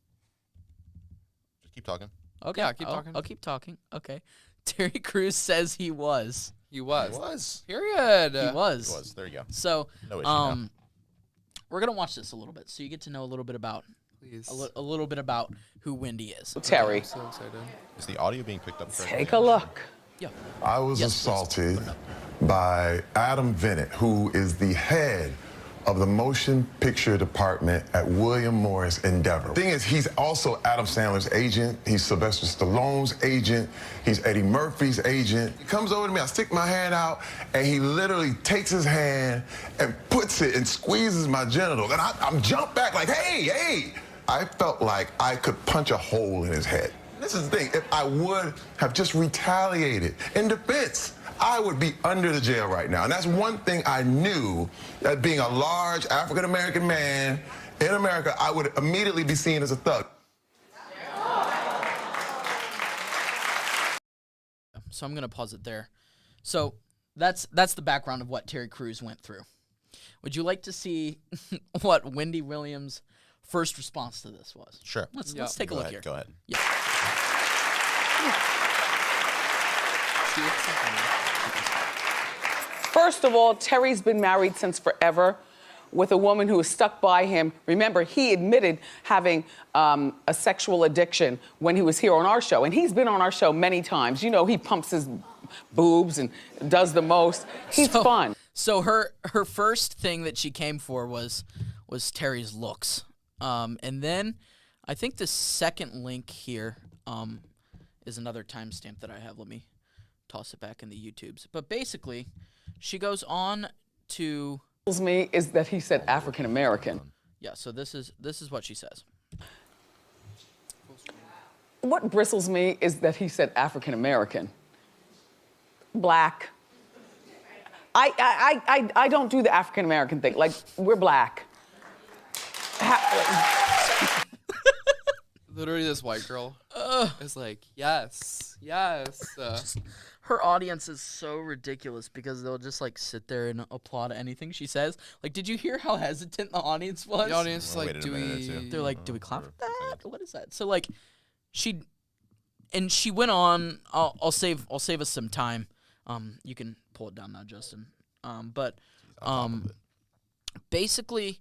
Just keep talking. Okay, Yeah, keep talking. I'll keep talking. Okay. Terry Crews says he was. He was. It was. Period. He was. It was. There you go. So, No issue now. we're gonna watch this a little bit, so you get to know a little bit about Please. a little bit about who Wendy is. I'm so excited. Is the audio being picked up correctly? Take a look. Yeah. I was Yes, please. assaulted by Adam Bennett, who is the head of the motion picture department at William Morris Endeavor. Thing is, he's also Adam Sandler's agent. He's Sylvester Stallone's agent. He's Eddie Murphy's agent. He comes over to me, I stick my hand out, and he literally takes his hand and puts it and squeezes my genitals. And I'm jump back like, hey, hey. I felt like I could punch a hole in his head. This is the thing, if I would have just retaliated in defense, I would be under the jail right now. And that's one thing I knew, that being a large African-American man in America, I would immediately be seen as a thug. So I'm going to pause it there. So that's the background of what Terry Crews went through. Would you like to see what Wendy Williams' first response to this was? Sure. Let's take a look here. Go ahead. Yeah. First of all, Terry's been married since forever with a woman who has stuck by him. Remember, he admitted having a sexual addiction when he was here on our show. And he's been on our show many times. You know, he pumps his boobs and does the most. He's fun. So her first thing that she came for was Terry's looks. And then I think the second link here is another timestamp that I have. Let me toss it back in the YouTubes. But basically, she goes on to Me is that he said African American. yeah. So this is what she says. What bristles me is that he said African American. Black. I don't do the African American thing. Like, we're black. Literally, this white girl is like, yes, yes. Her audience is so ridiculous because they'll just like sit there and applaud anything she says. Like, did you hear how hesitant the audience was? The audience is like, waited a do minute or two. we? They're like, do we clap for that? What is that? So like, she went on. I'll save us some time. You can pull it down now, Justin. But basically,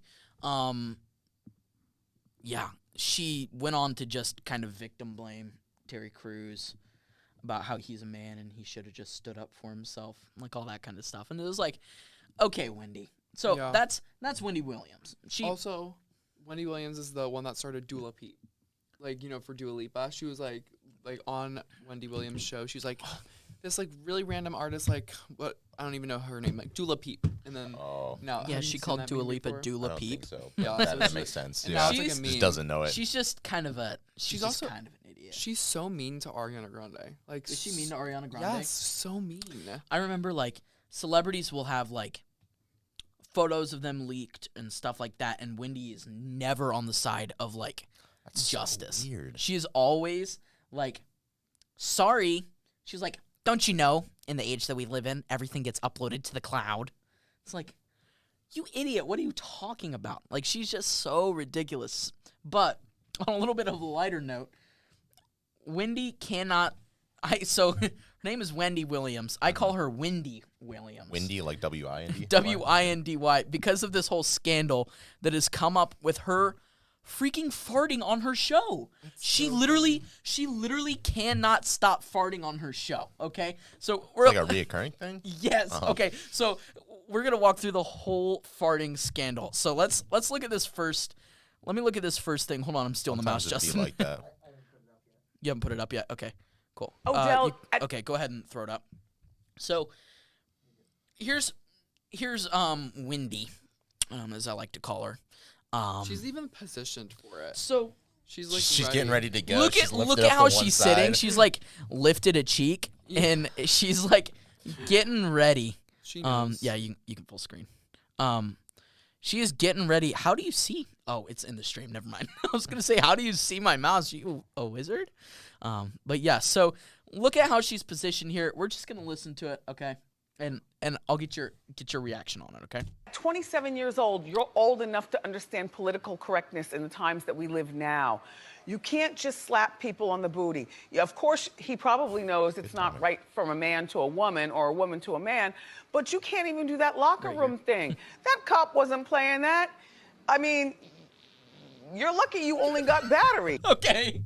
yeah, she went on to just kind of victim blame Terry Crews about how he's a man and he should have just stood up for himself, like all that kind of stuff. And it was like, okay, Wendy. So Yeah. that's Wendy Williams. She Also, Wendy Williams is the one that started Dula Peep. Like, you know, for Dua Lipa. She was like on Wendy Williams' show. She was like, this like really random artist, like what I don't even know her name, like Dula Peep. And then now yeah, she called Dua Lipa Dula I don't Peep. think so. Yeah, that so makes sense. and Yeah, now it's like a She's- meme. just doesn't know it. She's just kind of a she's also- just kind of an idiot. She's so mean to Ariana Grande. Like, Is she mean to Ariana Grande? Yes, so mean. I remember like celebrities will have like photos of them leaked and stuff like that, and Wendy is never on the side of like justice. So weird. She is always like, sorry. She's like, don't you know, in the age that we live in, everything gets uploaded to the cloud. It's like, you idiot, what are you talking about? Like, she's just so ridiculous. But on a little bit of a lighter note, Wendy cannot. So her name is Wendy Williams. I call her Wendy Williams. Windy, like W-I-N-D? W-I-N-D-Y, because of this whole scandal that has come up with her freaking farting on her show. She literally cannot stop farting on her show. Okay, so we're Like a reoccurring thing? yes. Okay, so we're gonna walk through the whole farting scandal. So let's look at this first. Let me look at this first thing. Hold on, I'm still in the mouse, Sometimes it'd Justin. be like that. You haven't put it up yet? Okay, cool. Odell, Okay, go ahead and throw it up. So, here's Wendy, as I like to call her. She's even positioned for it. So She's like She's getting ready to go. look She's at lifted up how to one she's sitting. side. She's like lifted a cheek, and she's like getting ready. She knows. Yeah, you can full screen. She is getting ready. How do you see? Oh, it's in the stream. Never mind. I was gonna say, how do you see my mouse? You a wizard? But yeah. So look at how she's positioned here. We're just gonna listen to it, okay? And I'll get your reaction on it, okay? 27 years old, you're old enough to understand political correctness in the times that we live now. You can't just slap people on the booty. Yeah, of course, he probably knows it's not right from a man to a woman or a woman to a man, but you can't even do that locker room thing. That cop wasn't playing that. I mean, you're lucky you only got battery. Okay.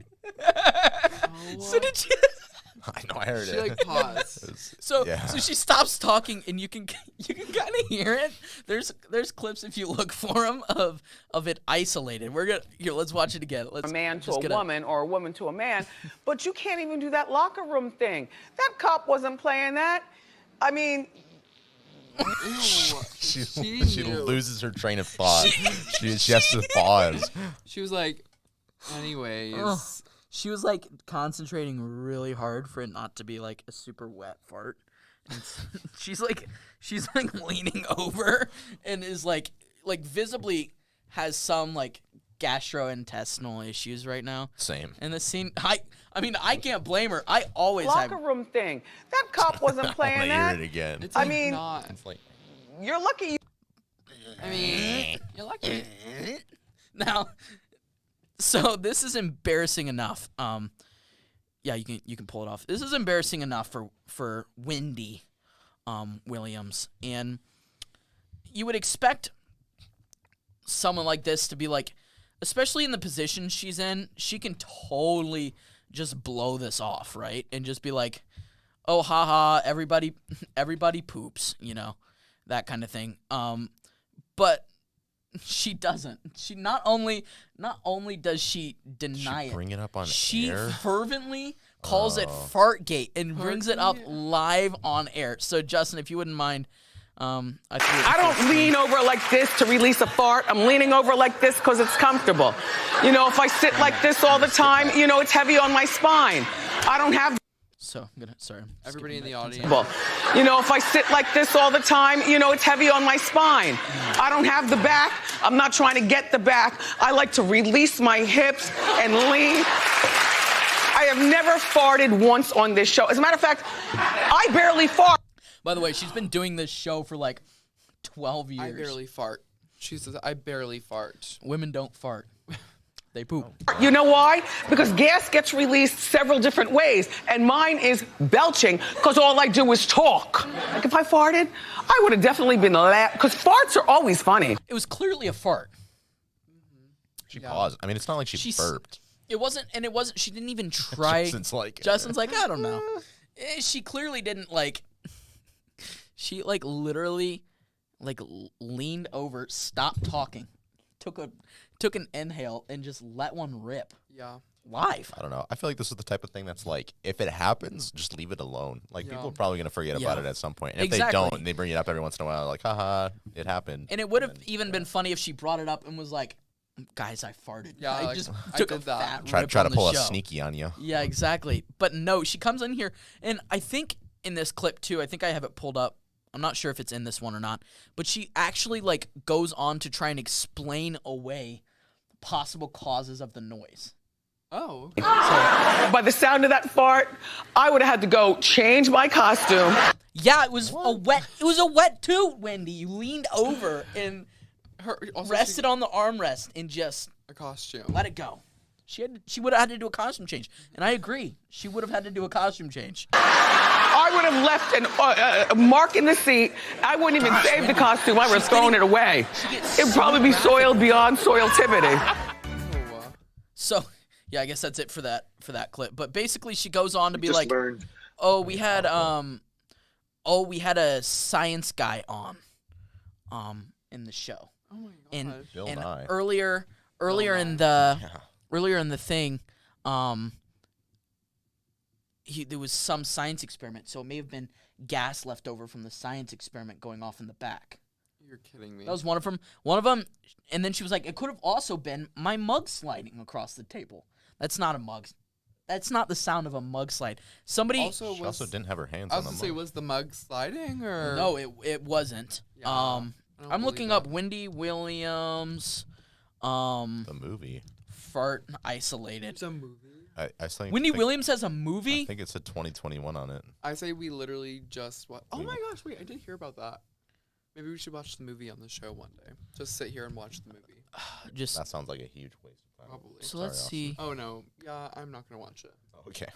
So did you? I know, I heard She it. like paused. So Yeah. so she stops talking, and you can kind of hear it. There's clips if you look for them of it isolated. We're gonna here. Let's watch it again. Let's A man to just a get a- woman or a woman to a man, but you can't even do that locker room thing. That cop wasn't playing that. I mean, Ew. She knew. loses her train of thought. she has to pause. She was like, anyways. Ugh. She was like concentrating really hard for it not to be like a super wet fart. And she's like leaning over and is like visibly has some like gastrointestinal issues right now. Same. And the scene, I mean, I can't blame her. I always locker have. room thing. That cop wasn't I playing want to that. hear it again. It's I like mean- not. It's like, You're lucky you I mean, you're lucky. Now, so this is embarrassing enough. Yeah, you can pull it off. This is embarrassing enough for Wendy, Williams, and you would expect someone like this to be like, especially in the position she's in, she can totally just blow this off, right? And just be like, oh, haha, everybody poops, that kind of thing. But she doesn't. She not only does she deny bring it up on she air? fervently calls it Fartgate and brings it up live on air. So Justin, if you wouldn't mind, I don't lean over like this to release a fart. I'm leaning over like this because it's comfortable. If I sit like this all the time, it's heavy on my spine. I don't have. So I'm gonna sorry. I'm Everybody in skipping the back. audience. If I sit like this all the time, it's heavy on my spine. I don't have the back. I'm not trying to get the back. I like to release my hips and lean. I have never farted once on this show. As a matter of fact, I barely fart. By the way, she's been doing this show for like 12 years. I barely fart. She says, I barely fart. Women don't fart. They poop. You know why? Because gas gets released several different ways, and mine is belching because all I do is talk. Like if I farted, I would have definitely been laughing because farts are always funny. It was clearly a fart. she paused. I mean, it's not like she She's- burped. It wasn't, she didn't even try. Justin's like, I don't know. She clearly didn't she literally leaned over, stopped talking, took an inhale and just let one rip Yeah. live. I don't know. I feel like this is the type of thing that's like, if it happens, just leave it alone. Like, people are probably going to forget about it at some point. And if Exactly. they don't, and they bring it up every once in a while, like, haha, it happened. And it would have even been funny if she brought it up and was like, guys, I farted. Yeah, I like, just I took a did that. fat Try rip to on the pull a show. sneaky on you. Yeah, exactly. But no, she comes in here, and I think in this clip too, I think I have it pulled up. I'm not sure if it's in this one or not, but she actually goes on to try and explain away possible causes of the noise. Oh. By the sound of that fart, I would have had to go change my costume. Yeah, it was a wet toot, Wendy. You leaned over and rested on the armrest and just a costume. let it go. She would have had to do a costume change, and I agree. She would have had to do a costume change. I would have left a mark in the seat. I wouldn't even save the costume. I would have thrown it away. It would probably be soiled beyond soiltivity. Oh, So, yeah, I guess that's it for that clip. But basically, she goes on to be like, "Oh, we had a science guy on, in the show, oh my and god. Bill and Nye. earlier in the thing, there was some science experiment, so it may have been gas left over from the science experiment going off in the back. You're kidding me. That was one of them. And then she was like, it could have also been my mug sliding across the table. That's not a mug. That's not the sound of a mug slide. Somebody. Also, She also didn't have her hands I on was the gonna say, mug. was the mug sliding or? No, it wasn't. Yeah, I don't I'm believe looking that. up Wendy Williams, The movie. fart isolated. It's a movie. I think, Wendy think- Williams has a I movie. think it said 2021 on it. I say we literally just watch. Oh my gosh! Wait, I did hear about that. Maybe we should watch the movie on the show one day. Just sit here and watch the movie. Just That sounds like a huge waste of time. Probably. so let's Austin. see. Oh no. Yeah, I'm not gonna watch it. Okay.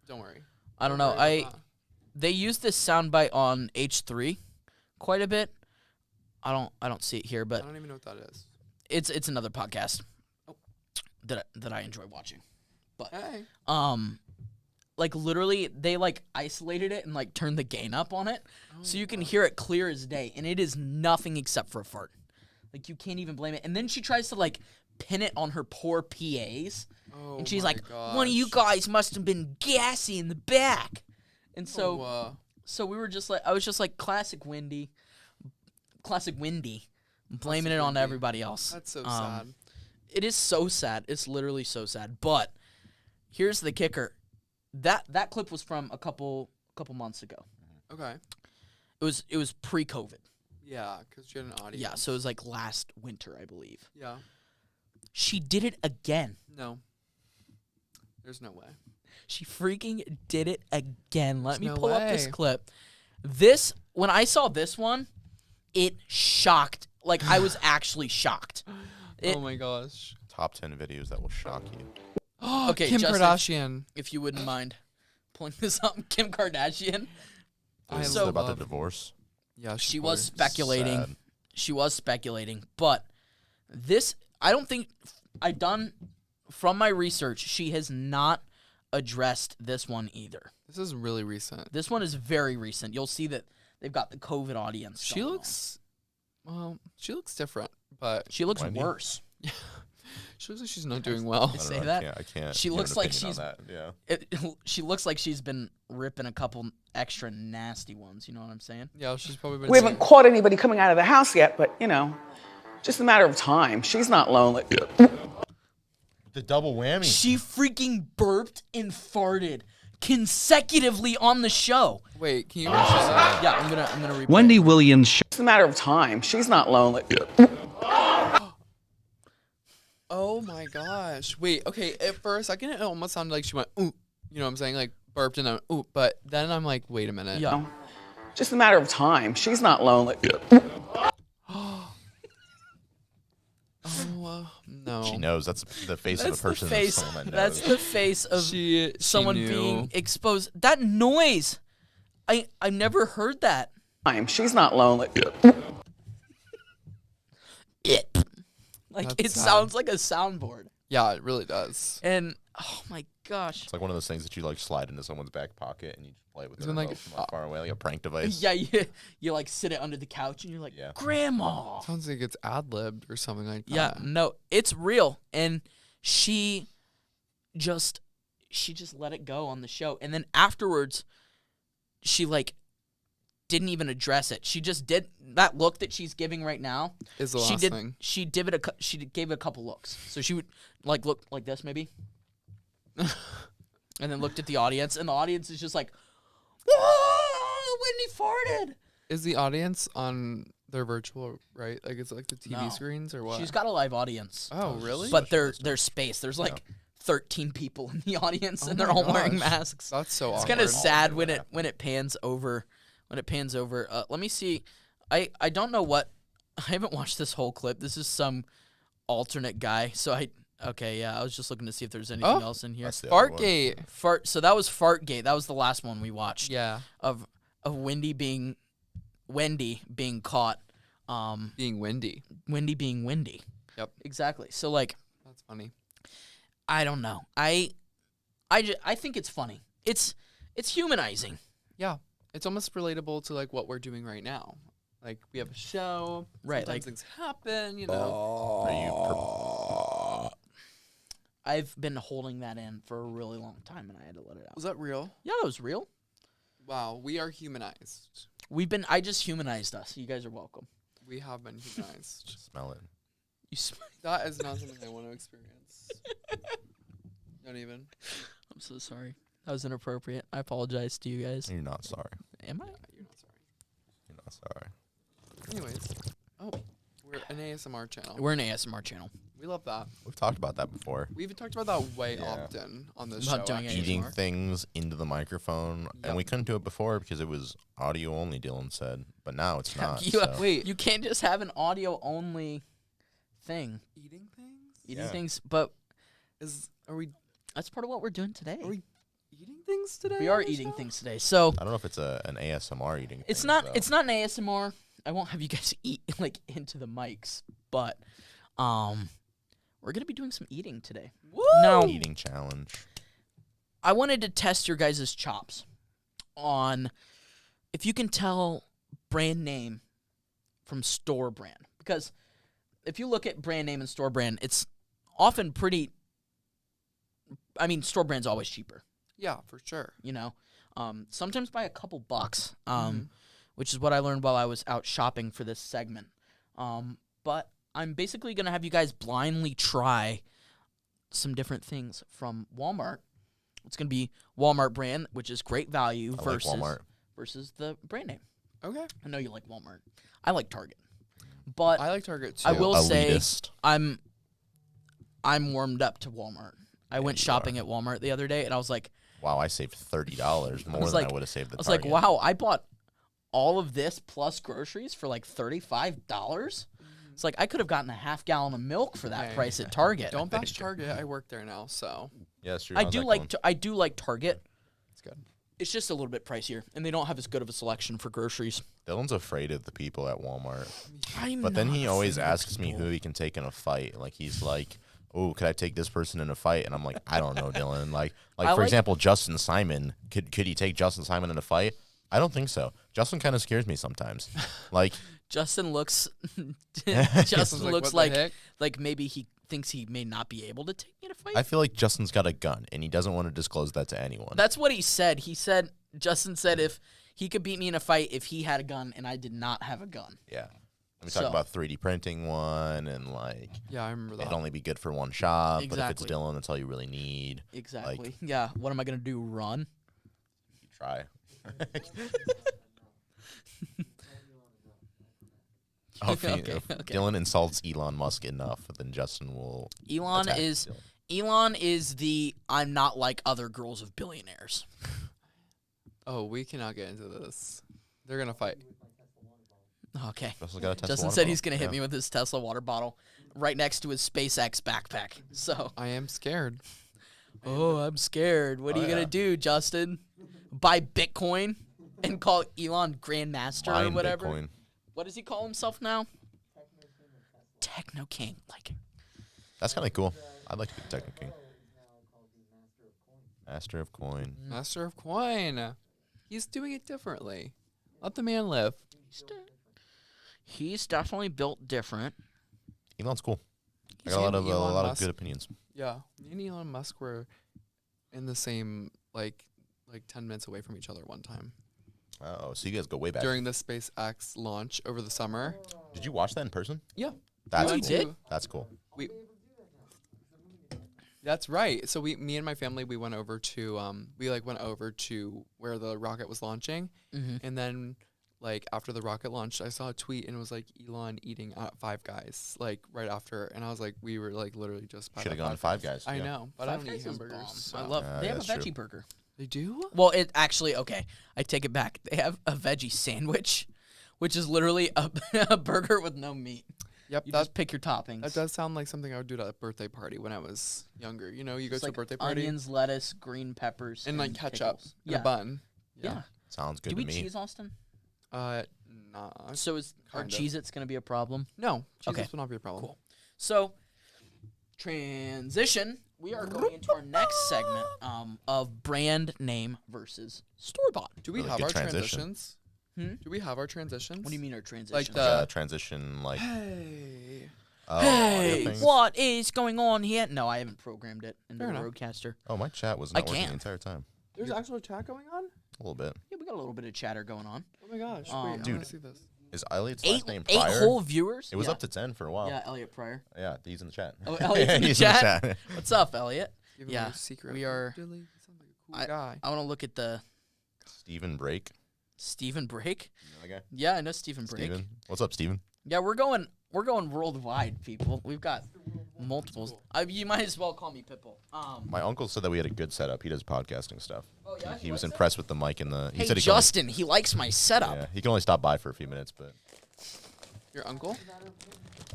Don't worry. I don't know. worry about that. They use this soundbite on H3 quite a bit. I don't see it here, I but don't even know what that is. it's another podcast that I enjoy watching. Hey. like literally they like isolated it and like turned the gain up on it, so you can hear it clear as day, and it is nothing except for a fart. Like you can't even blame it. And then she tries to like pin it on her poor PAs, and she's like, "One of you guys must have been gassy in the back." And so, so we were just like, I was just like, classic Wendy, blaming it on everybody else. That's so sad. It is so sad. It's literally so sad. But here's the kicker: that clip was from a couple months ago. Okay. It was pre-COVID. Yeah, because she had an audience. Yeah, so it was like last winter, I believe. Yeah. She did it again. No. There's no way. She freaking did it again. Let me no pull up this way. clip. When I saw this one, it shocked. Like, I was actually shocked. Oh my gosh. Top 10 videos that will shock you. Okay, Kim Justin, Kardashian. if you wouldn't mind pulling this up, Kim Kardashian. This is So- about the divorce. Yeah, She was speculating. Sad. But this, I don't think, from my research, she has not addressed this one either. This is really recent. This one is very recent. You'll see that they've got the COVID audience. She going looks, well, she looks different, but on. She looks Wendy? worse. she looks like she's not doing well. I don't Say know, that? I can't. She give looks an like opinion on she's- that. Yeah. She looks like she's been ripping a couple extra nasty ones. You know what I'm saying? Yeah, she's probably been. We haven't caught anybody coming out of the house yet, but just a matter of time. She's not lonely. The double whammy. She freaking burped and farted consecutively on the show. Wait, can you repeat that? Yeah, I'm gonna replay. Wendy Williams show. It's a matter of time. She's not lonely. Oh my gosh. Wait, okay, for a second it almost sounded like she went, ooh. You know what I'm saying? Like burped and then, ooh. But then I'm like, wait a minute. Yeah. Just a matter of time. She's not lonely. Oh, no. She knows. That's the face That's of a person. the face. Someone that That's knows. the face of She someone knew. being exposed. That noise. I've never heard that. She's not lonely. It. Like That's it sad. sounds like a soundboard. Yeah, it really does. And oh my gosh. It's like one of those things that you like slide into someone's back pocket and you just play with it Isn't like- remote from like far away, like a prank device. Yeah, you like sit it under the couch and you're like, Yeah. Grandma. Sounds like it's ad-libbed or something like that. Yeah, no, it's real. And she just let it go on the show. And then afterwards, she like didn't even address it. She just did that look that she's giving right now. Is the she last did. thing. She gave it a couple looks. So she would like look like this maybe, and then looked at the audience, and the audience is just like, "Whoa, Wendy farted." Is the audience on their virtual, right? Like it's like the TV No. screens or what? She's got a live audience. Oh, really? But there's space. There's like 13 people in the audience, and they're my all wearing gosh. masks. That's so It's awkward. kind of sad when it pans over. When it pans over, let me see. I don't know what. I haven't watched this whole clip. This is some alternate guy. So I was just looking to see if there's anything else in here. That's the other one. Fartgate. So that was Fartgate. That was the last one we watched. Yeah. Of Wendy being caught. Being windy. Wendy being Wendy. Yep. Exactly. So like, That's funny. I don't know. I think it's funny. It's humanizing. Yeah. It's almost relatable to like what we're doing right now. Like we have a show. Right, Sometimes like- things happen, you know. Are you I've been holding that in for a really long time, and I had to let it out. Was that real? Yeah, that was real. Wow, we are humanized. I just humanized us. You guys are welcome. We have been humanized. smell it? You That is not something I want to experience. Not even. I'm so sorry. That was inappropriate. I apologize to you guys. You're not sorry. Am I? You're not sorry. You're not sorry. Anyways. Oh, we're an ASMR channel. We're an ASMR channel. We love that. We've talked about that before. We've talked about that way Yeah. often on this About show. doing actually. Eating ASMR. things into the microphone, Yep. and we couldn't do it before because it was audio only. Dylan said, but now it's not. You, so. Wait. you can't just have an audio only thing. Eating things? Eating Yeah. things, but Are we that's part of what we're doing today. eating things today? We on are the eting show? things today. So I don't know if it's an ASMR eating. it's thing, not though. it's not an ASMR. I won't have you guys eat like into the mics, but we're gonna be doing some eating today. Woo! Now eating challenge. I wanted to test your guys' chops on if you can tell brand name from store brand. Because if you look at brand name and store brand, it's often pretty... I mean, store brand's always cheaper, Yeah, for sure. you know? Sometimes by a couple bucks, which is what I learned while I was out shopping for this segment. But I'm basically going to have you guys blindly try some different things from Walmart. It's going to be Walmart brand, which is great value I like Walmart. versus the brand name. Okay. I know you like Walmart. I like Target. But I like Target too. I will say Elitist. I'm warmed up to Walmart. I went you shopping at Walmart the other day, and I was like, Wow, I saved $30 more was than like- I would have saved the I was Target. like, wow, I bought all of this plus groceries for like $35. It's like I could have gotten a half gallon of milk for that Hey. price at Target. Don't bash Target. I work there now, so Yeah, that's true. I How's do that like going? I do like Target. it's good. It's just a little bit pricier, and they don't have as good of a selection for groceries. Dylan's afraid of the people at Walmart. I'm But then not he always afraid of asks me people. who he can take in a fight. Like he's like, "Oh, could I take this person in a fight?" And I'm like, "I don't know, Dylan." Like I for like- example, Justin Simon. Could he take Justin Simon in a fight? I don't think so. Justin kind of scares me sometimes. Like Justin looks Justin's Justin like, looks "What the heck?" like maybe he thinks he may not be able to take me in a fight. I feel like Justin's got a gun and he doesn't want to disclose that to anyone. That's what he said. Justin said if he could beat me in a fight if he had a gun and I did not have a gun. Yeah. We So- talk about 3D printing one and like Yeah, I remember that. it'd only be good for one shop, but if Exactly. it's Dylan, that's all you really need. Exactly. Yeah. What am I gonna do? Run? You try. Oh, if Okay, if okay. Dylan insults Elon Musk enough, then Justin will. Elon attack is Dylan. Elon is the I'm not like other girls of billionaires. Oh, we cannot get into this. They're gonna fight. Okay. Justin's got a Tesla Justin water said bottle. he's gonna hit Yeah. me with his Tesla water bottle right next to his SpaceX backpack. So, I am scared. oh, I'm scared. What are Oh, you gonna yeah. do, Justin? Buy Bitcoin and call Elon Grandmaster or Mine whatever? Bitcoin. What does he call himself now? Techno King. Like, That's kind of cool. I'd like to be Techno King. Master of Coin. Master of Coin. He's doing it differently. Let the man live. he's definitely built different. Elon's cool. I He's got a lot him, of Elon lot of Musk. good opinions. Yeah, me and Elon Musk were in the same like 10 minutes away from each other one time Oh, so you guys go way back. during the SpaceX launch over the summer. Did you watch that in person? Yeah, That's you cool. did? That's cool. that's right. So me and my family, we went over to where the rocket was launching, and then like after the rocket launched, I saw a tweet and it was like Elon eating at Five Guys like right after, and I was like, we were like literally just by Should have that gone to Five Guys. I yeah. know, but Five I don't eat Guys is hamburgers. bomb. So. I love. They have a that's true. veggie burger. They do. Well, it actually okay. I take it back. They have a veggie sandwich, which is literally a burger with no meat. Yep, You that just pick your toppings. that does sound like something I would do at a birthday party when I was younger. You know, you go It's to like a birthday party onions, lettuce, green peppers, and like ketchup pickles. in Yeah, a bun. yeah. Sounds good Do to we me. cheese, Austin? Nah. So is our Kind of. Cheez-Its gonna be a problem? No, Okay. Jesus will not be a problem. Cool. So, transition. We are going into our next segment of brand name versus store bought. Do we Really have good our transition. transitions? Hmm? Do we have our transitions? What do you mean our transition? Like the Transition like. hey. Oh, Hey, audio things? what is going on here? No, I haven't programmed it into Fair the enough. Roadcaster. Oh, my chat was I not working can't. the entire time. There's actual chat going on. A little bit. Yeah, we got a little bit of chatter going on. Oh my gosh! Wait, I Dude. want to see this. Is Elliot's Eight last name eight Pryor? whole viewers. It was yeah. up to 10 for a while. Yeah, Elliot Pryor. Yeah, he's in the chat. Oh, Elliot's in the He's chat? What's up, Elliot? Give him Yeah, a secret. we are- Dilly. He sounds like a cool guy. I want to look at the Stephen Brake. Stephen Brake. You know that guy? Yeah, I know Stephen Brake. Steven. What's up, Steven? Yeah, we're going worldwide, people. We've got multiples. You might as well call me Pitbull. My uncle said that we had a good setup. He does podcasting stuff. Oh, yeah? He was likes it? impressed with the mic and the. He Hey, said he Justin, he likes my setup. Can only, yeah, he can only stop by for a few minutes, but Your uncle?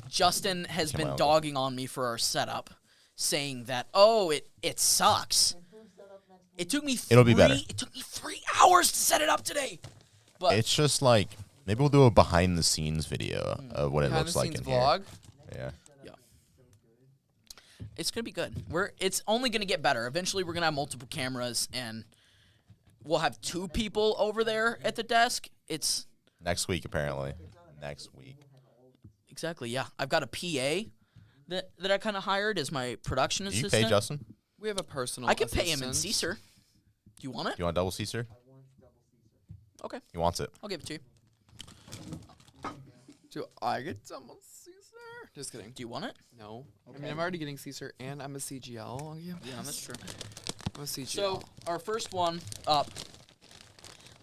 Justin has Yeah, my been uncle. dogging on me for our setup, saying that it sucks. It took me It'll be better. It took me 3 hours to set it up today. But it's just like maybe we'll do a behind the scenes video of what it Behind looks the like scenes in vlog. here. Yeah. It's gonna be good. It's only gonna get better. Eventually, we're gonna have multiple cameras, and we'll have 2 people over there at the desk. It's Next week, apparently. Next week. exactly, yeah. I've got a PA that I kind of hired as my production Do you assistant. pay Justin? We have a personal. I can pay him in assistant. Caesar. Do you want it? Do you want double Caesar? Okay, He wants it. I'll give it to you. Do I get double Caesar? Just kidding. Do you want it? No. I Okay. mean, I'm already getting Caesar, and I'm a CGL on you. Yeah, that's true. I'm a CGL. So our first one up,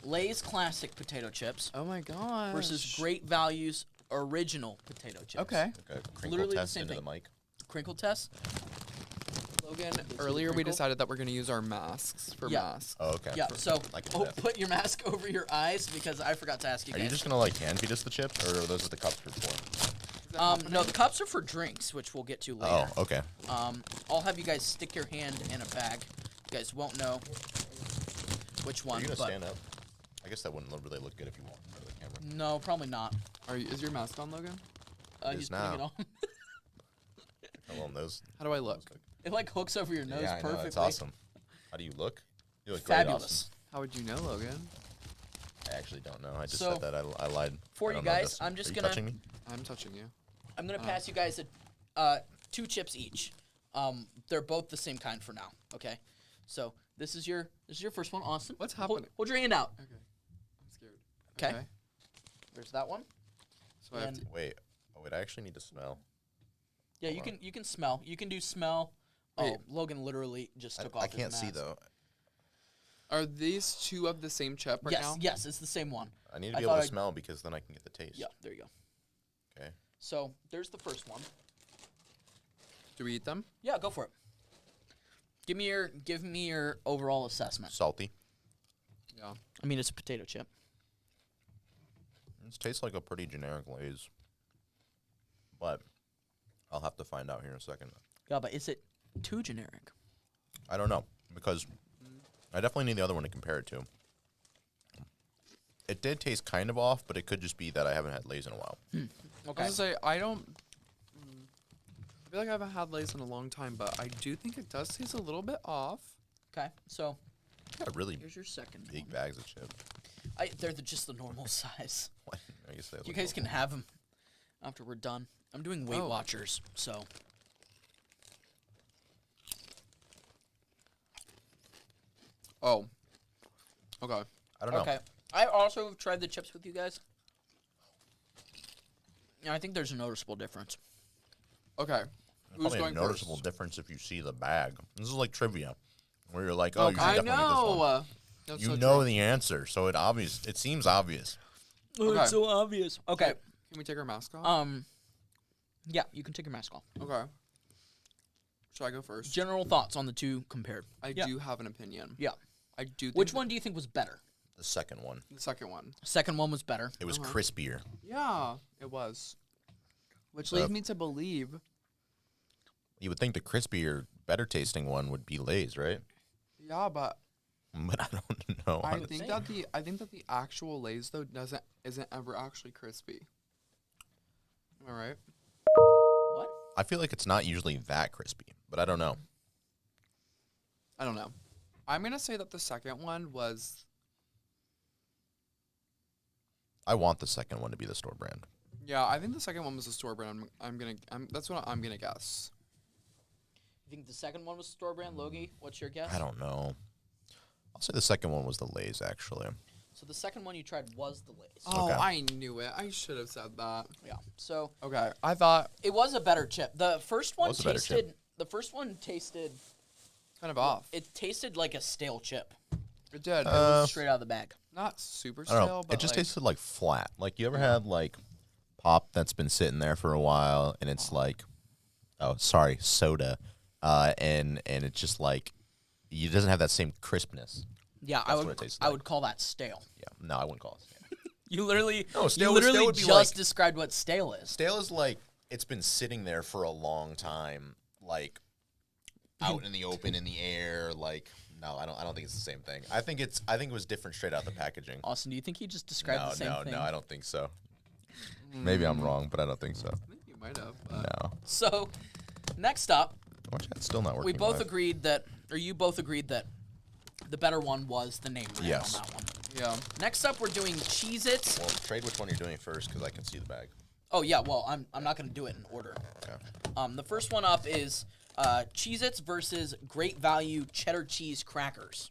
Lay's classic potato chips oh my gosh. versus Great Value's original potato chips. Okay. Okay, crinkle Literally the test same into thing. the mic. Crinkle test. Logan, earlier we crinkle? decided that we're going to use our masks for Yeah. masks. Oh, okay. Yeah. So I can do that. put your mask over your eyes because I forgot to ask you Are guys. you just gonna like hand feed us the chips, or are those the cups for? No, the cups are for drinks, which we'll get to later. Oh, okay. I'll have you guys stick your hand in a bag. You guys won't know which Are one, you gonna but stand up? I guess that wouldn't really look good if you walk in front of the camera. no, probably not. Is your mask on, Logan? It He's is putting it now. on. How long those? How do I look? It like hooks over your nose Yeah, I know. perfectly. It's awesome. How do you look? You look great, Fabulous. Austin. How would you know, Logan? I actually don't know. I just So, said that. I lied. for I you don't know, guys, Justin. I'm just Are you gonna- touching me? I'm touching you. I'm gonna pass you guys 2 chips each. They're both the same kind for now. Okay. So this is your first one, Austin. What's Hold- happening? Hold your hand out. Okay. I'm scared. 'Kay. There's that one. So I have And- to. Wait. Oh wait. I actually need to smell. Yeah, you can smell. You can do smell. Oh, Wait. Logan literally just took off. I his can't see mask. though. Are these 2 of the same chip right Yes, now? yes, it's the same one. I need to I be able thought to I- smell because then I can get the taste. Yeah, there you go. Okay. So there's the first one. Do we eat them? Yeah, go for it. Give me your overall assessment. Salty. Yeah. I mean, it's a potato chip. It tastes like a pretty generic Lay's, but I'll have to find out here in a second. Yeah, but is it too generic? I don't know because I definitely need the other one to compare it to. It did taste kind of off, but it could just be that I haven't had Lay's in a while. Okay. I was gonna say I don't. I feel like I haven't had Lay's in a long time, but I do think it does taste a little bit off. Okay. So Got really here's your second big one. bags of chips. They're just the normal size. I guess they You look guys can normal. have them after we're done. I'm doing Weight Oh. Watchers, so Oh. Okay. I don't know. okay. I also have tried the chips with you guys. Yeah, I think there's a noticeable difference. Okay. There's Who's probably going a noticeable first? difference if you see the bag. This is like trivia, where you're like, oh, you should I definitely get this one. know. That's You so know true. the answer, so it seems obvious. Oh, Okay. it's so obvious. Okay. Can we take our mask off? Yeah, you can take your mask off. Okay. Should I go first? General thoughts on the two compared. I Yeah. do have an opinion. Yeah. I do. Think Which one do you think was better? The second one, The second one. Second one was better. it was Uh-huh. crispier. Yeah, it was. Which So- leads me to believe. You would think the crispier, better tasting one would be Lay's, right? Yeah, but But I don't know. I honestly. think that the actual Lay's though isn't ever actually crispy. Am I right? What? I feel like it's not usually that crispy, but I don't know. I don't know. I'm gonna say that the second one was. I want the second one to be the store brand. Yeah, I think the second one was the store brand. That's what I'm gonna guess. You think the second one was store brand? Logie, what's your guess? I don't know. I'll say the second one was the Lay's, actually. So the second one you tried was the Lay's. Oh, Okay. I knew it. I should have said that. Yeah. So Okay, I thought it was a better chip. The first one Was a better chip. tasted. The first one tasted. kind of off. It tasted like a stale chip. It did. Straight out of the bag. Not super I don't know. stale, but It just like, tasted like flat. Like, you ever had, like, pop that's been sitting there for a while, and it's like, oh, sorry, soda, and it's just like, it doesn't have that same crispness. Yeah, That's what it tastes I like. would call that stale. Yeah, no, I wouldn't call it stale. You literally, No, you stale literally would be just like- described what stale is. Stale is like, it's been sitting there for a long time, like, out in the open, in the air, like, no, I don't think it's the same thing. I think it was different straight out the packaging. Austin, do you think he just described the same thing? No, I don't think so. Maybe I'm wrong, but I don't think so. I think you might have. But No. So, next up, Watch that, still not working. We both live. agreed that, or you both agreed that the better one was the name brand Yes. on that one. Yeah. Next up, we're doing Cheez-Its. Well, trade which one you're doing first, because I can see the bag. Oh, yeah, well, I'm not going to do it in order. Okay. The first one up is Cheez-Its versus Great Value Cheddar Cheese Crackers.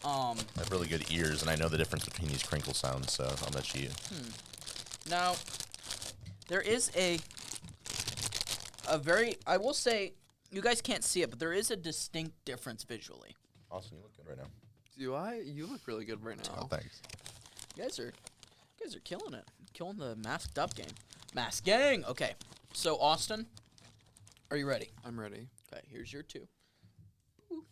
I have really good ears, and I know the difference between these crinkle sounds, so I'll let you. Now, there is a very, I will say, you guys can't see it, but there is a distinct difference visually. Austin, you look good right now. Do I? You look really good right now. Oh, thanks. You guys are killing it. Killing the masked up game. Mask gang! Okay, so Austin, are you ready? I'm ready. Okay, here's your 2. Ooh.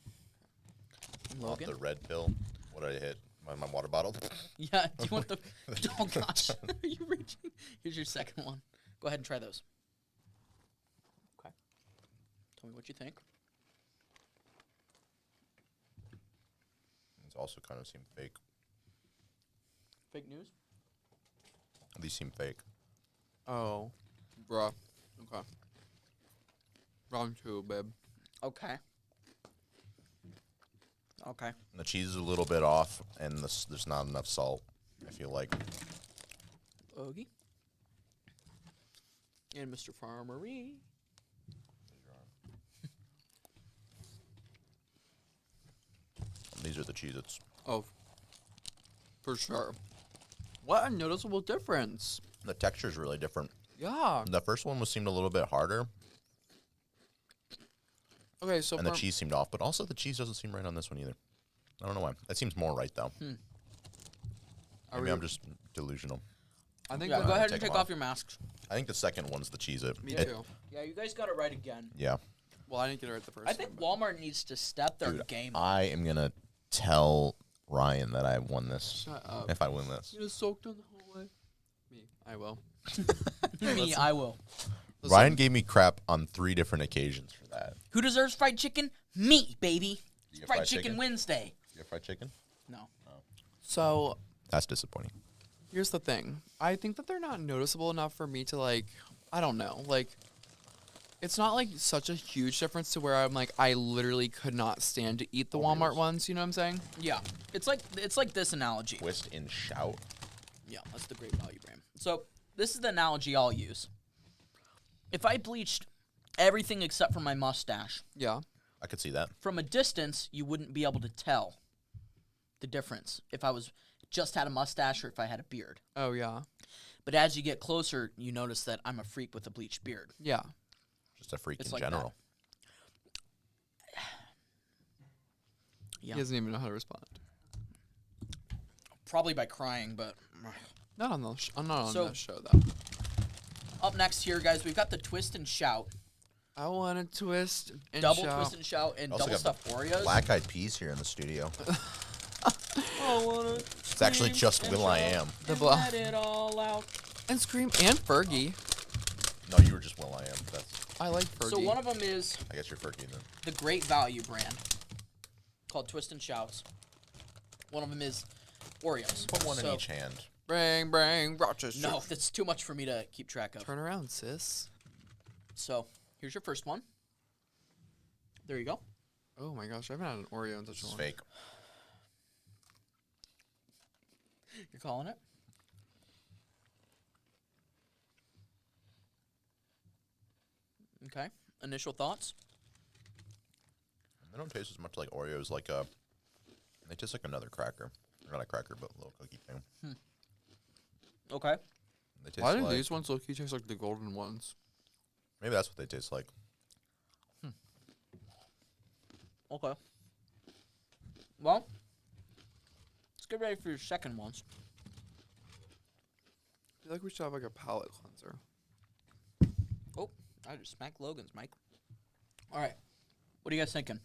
Off Logan? the red pill. What did I hit? My water bottle? Yeah, do you want the... Oh, gosh. Are you reaching? Here's your second one. Go ahead and try those. Okay. Tell me what you think. These also kind of seem fake. Fake news? These seem fake. Oh. Bruh. Okay. Round 2, babe. Okay. Okay. And the cheese is a little bit off, and there's not enough salt, I feel like. Ogie. And Mr. Farmery. These are the Cheez-Its. Oh. For sure. What a noticeable difference. The texture is really different. Yeah. The first one seemed a little bit harder, Okay, so and the cheese seemed off, but also the cheese doesn't seem right on this one either. I don't know why. That seems more right, though. Maybe I'm just delusional. I think Yeah, that- go ahead take and take them off off. your masks. I think the second one's the Cheez-It. Me It- too. Yeah, you guys got it right again. Yeah. Well, I didn't get it right the first I think time. but- Walmart needs to step their Dude, game up. I am going to tell Ryan that I won this. Shut up. If I win this. You just soaked in the hallway. Me. I will. Me, I will. Listen, Ryan gave me crap on 3 different occasions for that. Who deserves fried chicken? Me, baby. You get Fried fried chicken chicken? Wednesday. You get fried chicken? No. So, That's disappointing. here's the thing. I think that they're not noticeable enough for me to, like, I don't know. Like, it's not, like, such a huge difference to where I'm, like, I literally could not stand to eat the Walmart ones. You know what I'm saying? Yeah. It's like this analogy. Twist and shout. Yeah, that's the Great Value brand. So this is the analogy I'll use. If I bleached everything except for my mustache, Yeah. I could see that. from a distance, you wouldn't be able to tell the difference if I was just had a mustache or if I had a beard. Oh, yeah. But as you get closer, you notice that I'm a freak with a bleached beard. Yeah. Just a freak It's in like general. Yeah. He doesn't even know how to respond. Probably by crying, but Not on the not on So- this show, though. up next here, guys, we've got the Twist and Shout. I want to twist and Double shout. Twist and Shout and Also double got stuffed Oreos. Black-eyed peas here in the studio. I wanna It's actually scream just and Will I shout Am. The and bla- let it all out. And Scream and Fergie. No, you were just Will I Am. That's, I like Fergie. So one of them is I guess you're Fergie then. the Great Value brand called Twist and Shouts. One of them is Oreos. Put one in So- each hand. Bang, Rochester. No, that's too much for me to keep track of. Turn around, sis. So here's your first one. There you go. Oh my gosh, I haven't had an Oreo in such This a is long fake. You're calling it? Okay. Initial thoughts? They don't taste as much like Oreos. Like they taste like another cracker. Not a cracker, but a little cookie thing. Okay. They taste Why do like, these ones look taste like the golden ones? maybe that's what they taste like. Okay. Well, let's get ready for your second ones. I feel like we should have like a palate cleanser. Oh, I just smacked Logan's mic. All right. What are you guys thinking?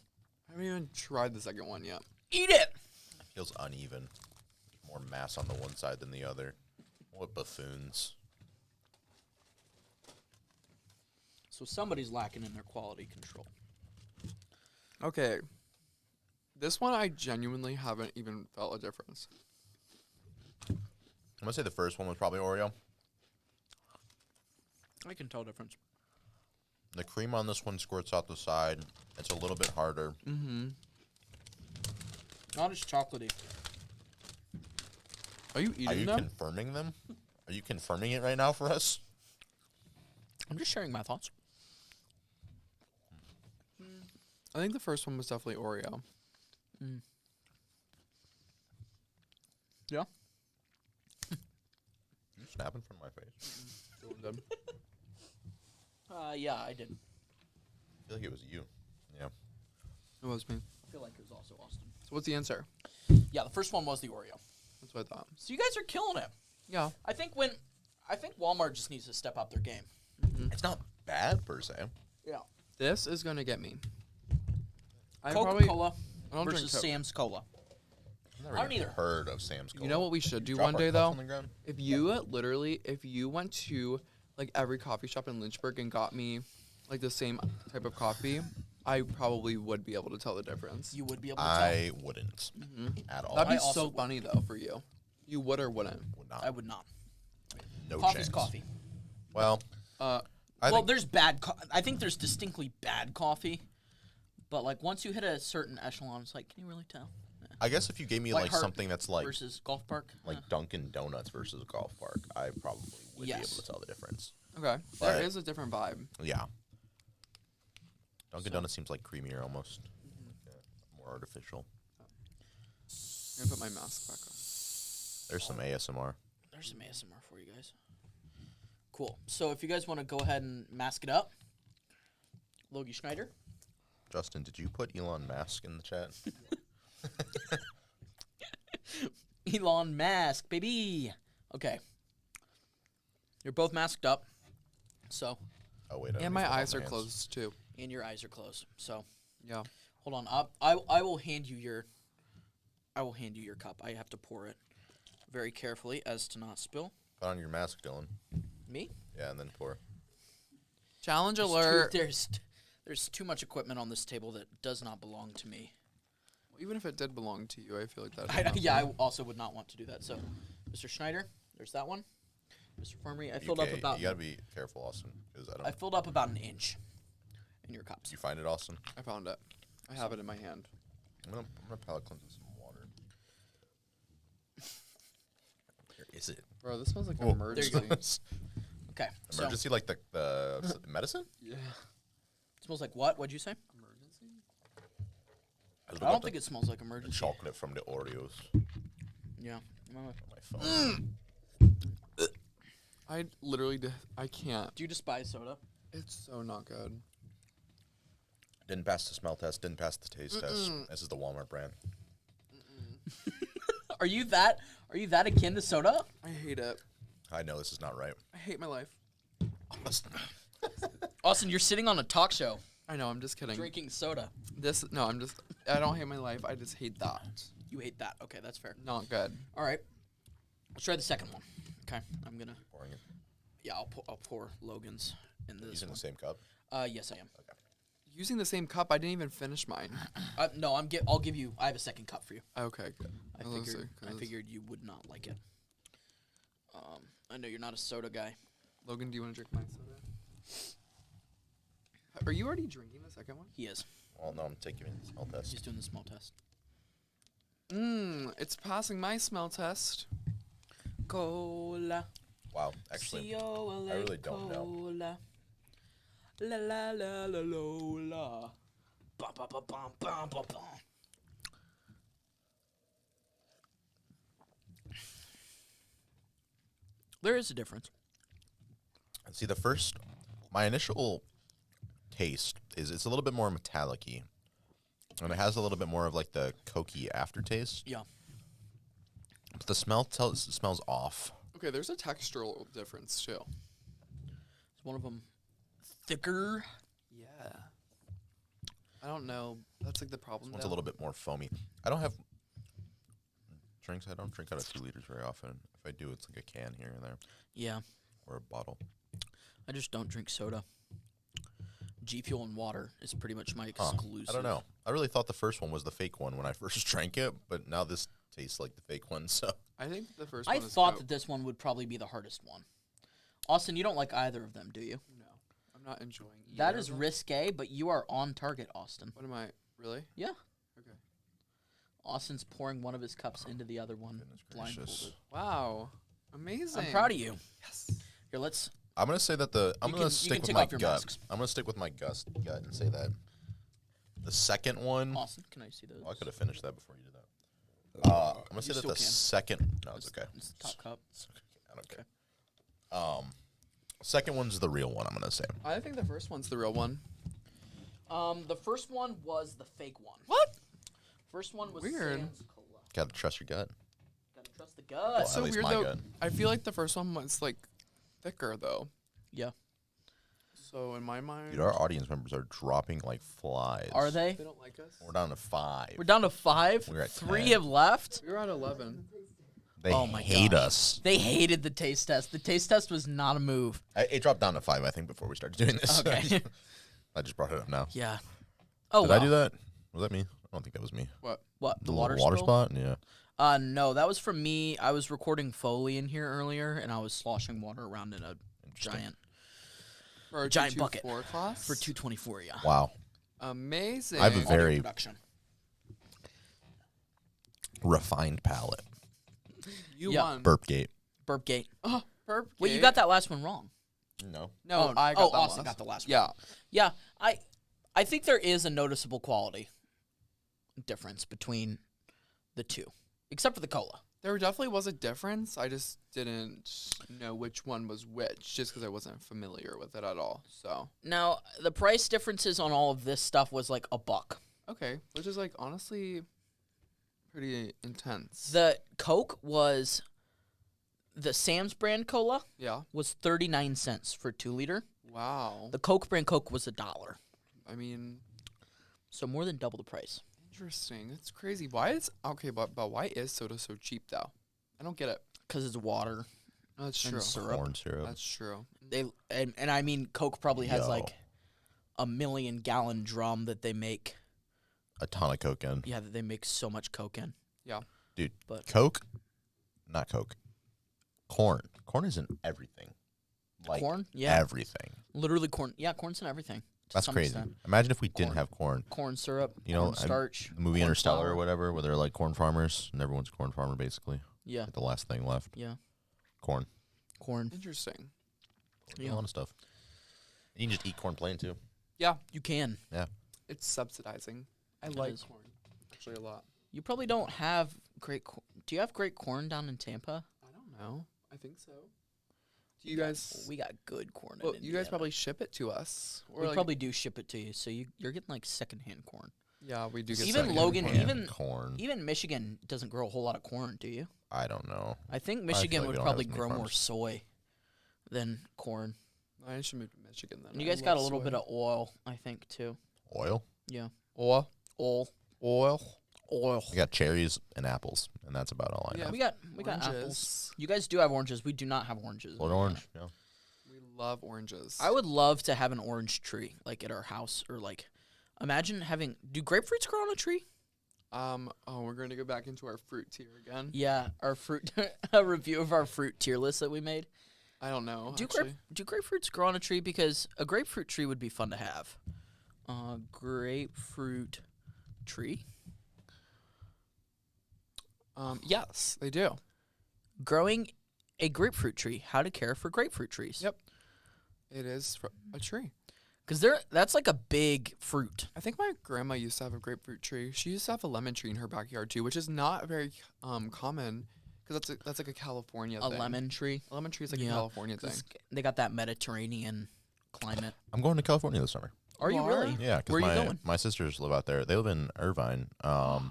I haven't even tried the second one yet. Eat it! Feels uneven. More mass on the one side than the other. What buffoons. So somebody's lacking in their quality control. Okay. This one I genuinely haven't even felt a difference. I'm gonna say the first one was probably Oreo. I can tell a difference. The cream on this one squirts out the side. It's a little bit harder. Mm-hmm. Not as chocolatey. Are you eating Are you them? confirming them? Are you confirming it right now for us? I'm just sharing my thoughts. I think the first one was definitely Oreo. Yeah. You snap in front of my face. Feeling good. Yeah, I did. I feel like it was you. Yeah. It was me. I feel like it was also Austin. So what's the answer? Yeah, the first one was the Oreo. That's what I thought. So you guys are killing it. Yeah. I think Walmart just needs to step up their game. It's not bad per se. Yeah. This is gonna get me. I Coca-Cola I don't drink versus Coke. Sam's Cola. I've never I don't even either. heard of Sam's Cola. You know what we should do Drop one our day cups though? on the ground? If you went to like every coffee shop in Lynchburg and got me like the same type of coffee, I probably would be able to tell the difference. You would be able to I wouldn't at all. That'd be I also so would. funny though for you. You would or wouldn't? Would tell. not. I would not. No Coffee's chance. coffee. Well, Uh, I Well, think there's bad. I think there's distinctly bad coffee, but like once you hit a certain echelon, it's like, can you really tell? I guess if you gave me White like Heart something that's like versus Golf Park. Dunkin' Donuts versus Golf Park, I probably would be able Yes. to tell the difference. okay. But- There is a different vibe. Yeah. Dunkin' Donuts seems like creamier almost. Yeah, more artificial. I'm gonna put my mask back on. There's some ASMR. There's some ASMR for you guys. Cool. So if you guys want to go ahead and mask it up, Logie Schneider. Justin, did you put Elon Musk in the chat? Elon Musk, baby. Okay. You're both masked up. So, Oh wait, I And my eyes are closed too. and your eyes are closed. So, Yeah. hold on. I will hand you your cup. I have to pour it very carefully as to not spill. Put on your mask, Dylan. Me? Yeah, and then pour. Challenge There's alert. there's too much equipment on this table that does not belong to me. Even if it did belong to you, I feel like that. I also would not want to do that. So, Mr. Schneider, there's that one. Mr. Farmery, I filled up about You gotta be careful, Austin, because I don't. I filled up about an inch in your cups. Did you find it, Austin? I found it. I have it in my hand. I'm gonna palate cleanse with some water. Where is it? Bro, this smells like an Oh, emergency. Okay. So, Emergency, like the medicine? Yeah. it smells like what? What'd you say? Emergency? I don't think it smells like emergency. chocolate from the Oreos Yeah. on my phone. I literally, I can't. Do you despise soda? It's so not good. Didn't pass the smell test. Didn't pass the taste test. This is the Walmart brand. Are you that akin to soda? I hate it. I know this is not right. I hate my life. Austin, you're sitting on a talk show I know, I'm just kidding. drinking soda. I don't hate my life. I just hate that. You hate that. Okay, that's fair. Not good. All right. Let's try the second one. Okay. I'm going to Pouring it. Yeah, I'll pour Logan's in this Using one. the same cup. Yes, I am. Using the same cup, I didn't even finish mine. No, I'll give you. I have a second cup for you. Okay, good. I figured you would not like it. I know you're not a soda guy. Logan, do you want to drink my soda? Are you already drinking the second one? He is. Well, no, I'm taking the smell test. He's doing the small test. It's passing my smell test. Cola. Wow, actually, I really don't know. Cola. La la la la la la. Bum, bum, bum, bum, bum, bum, bum. There is a difference. See, my initial taste is it's a little bit more metallic-y. And it has a little bit more of like the cokey aftertaste. Yeah. But the smell smells off. Okay, there's a textural difference too. Is one of them thicker? Yeah. I don't know. That's like the problem. One's a little bit more foamy. I don't have drinks. I don't drink out of 2 liters very often. If I do, it's like a can here and there Yeah. or a bottle. I just don't drink soda. G Fuel and water is pretty much my exclusive. I don't know. I really thought the first one was the fake one when I first drank it, but now this tastes like the fake one. So I think the first I one is thought Coke. that this one would probably be the hardest one. Austin, you don't like either of them, do you? No. I'm not enjoying either. That of is them. risque, but you are on target, Austin. What am I? Really? Yeah. Okay. Austin's pouring one of his cups into the other one, blindfolded. Wow. Amazing. I'm proud of you. Yes. Here, let's. I'm gonna say that I'm You gonna can stick with take my off your gut. masks. I'm gonna stick with my gut and say that the second one. Austin, can I see those? Oh, I could have finished that before you did that. I'm gonna say You that still the can. second. No, it's okay. It's the top cup. I don't care. Second one's the real one. I'm gonna say. I think the first one's the real one. The first one was the fake one. What? First one was Weird. Sam's Cola. Gotta trust your gut. Gotta trust the gut. Well, So at least weird my though. gut. I feel like the first one was like thicker though. Yeah. So in my mind, Dude, our audience members are dropping like flies. Are they? they don't like us. We're down to 5. We're down to 5. We're at 3 10. have left. We were at 11. They Oh my hate gosh. us. They hated the taste test. The taste test was not a move. It dropped down to 5, I think, before we started doing this. Okay. I just brought it up now. Yeah. Oh, Did well. I do that? Was that me? I don't think that was me. What? What? The water little water spill? spot? Yeah. No, that was from me. I was recording Foley in here earlier, and I was sloshing water around in a giant For our Giant bucket. 224 class? for 224. Yeah. Wow. Amazing. I have a Audio very production. refined palate. You Yeah. won. Burpgate. Burpgate. Oh, burp. Well, you got that last one wrong. No. No, I got that Austin last. got the last one. Yeah. Yeah, I think there is a noticeable quality difference between the two, except for the cola. There definitely was a difference. I just didn't know which one was which, just because I wasn't familiar with it at all. So Now, the price differences on all of this stuff was like $1. okay, which is like honestly pretty intense. The Coke was the Sam's brand cola Yeah. was 39 cents for 2 liter. Wow. The Coke brand Coke was $1. I mean, So more than double the price. interesting. That's crazy. Why is okay? But why is soda so cheap though? I don't get it. Because it's water. That's And true. syrup. Corn syrup. That's true. And I mean Coke probably has Yo. like a 1,000,000-gallon drum that they make. A ton of Coke in. Yeah, that they make so much Coke in. Yeah. Dude, But- Coke, not Coke. Corn. Corn is in everything. Like Corn? Yeah. everything. Literally corn. Yeah, corn's in everything. to That's some crazy. extent. Imagine if we didn't Corn. have corn. Corn syrup, You know, corn starch. The movie corn Interstellar flour. or whatever, where they're like corn farmers, and everyone's a corn farmer basically. Yeah, Like the last thing left. yeah. Corn. Corn. Interesting. Yeah. A lot of stuff. You can just eat corn plain too. Yeah. You can. Yeah. It's subsidizing. I It like is. corn actually a lot. You probably don't have great corn. Do you have great corn down in Tampa? I don't know. I think so. Do you guys? We got good corn. Well, in you guys Indiana. probably ship it to us. Or We like, probably do ship it to you, so you're getting like secondhand corn. Yeah, we do get Even secondhand Logan, corn. even- corn. Even Michigan doesn't grow a whole lot of corn, do you? I don't know. I think feel Michigan like we would don't have probably as many grow more farms. soy than corn. I should move to Michigan then. And you I guys got a love little soy. bit of oil, I think, too. Oil. Yeah. oil. Oil. Oil. Oil. We got cherries and apples, and that's about all I Yeah. know. We got apples. Oranges. You guys do have oranges. We do not have oranges. Blood orange. Yeah. We love oranges. I would love to have an orange tree, like at our house, or like, imagine having. Do grapefruits grow on a tree? Oh, we're going to go back into our fruit tier again. Yeah, our fruit. A review of our fruit tier list that we made. I don't know. Do actually. grapefruits grow on a tree? Because a grapefruit tree would be fun to have. Grapefruit tree. Yes, they do. Growing a grapefruit tree. How to care for grapefruit trees. Yep. It is a tree. Because that's like a big fruit. I think my grandma used to have a grapefruit tree. She used to have a lemon tree in her backyard too, which is not very common because that's like a California A thing. lemon tree. A lemon tree is like Yeah, a California thing. 'Cause they got that Mediterranean climate. I'm going to California this summer. Are you You really? are? Yeah, because Where are my you going? my sisters live out there. They live in Irvine. So I'm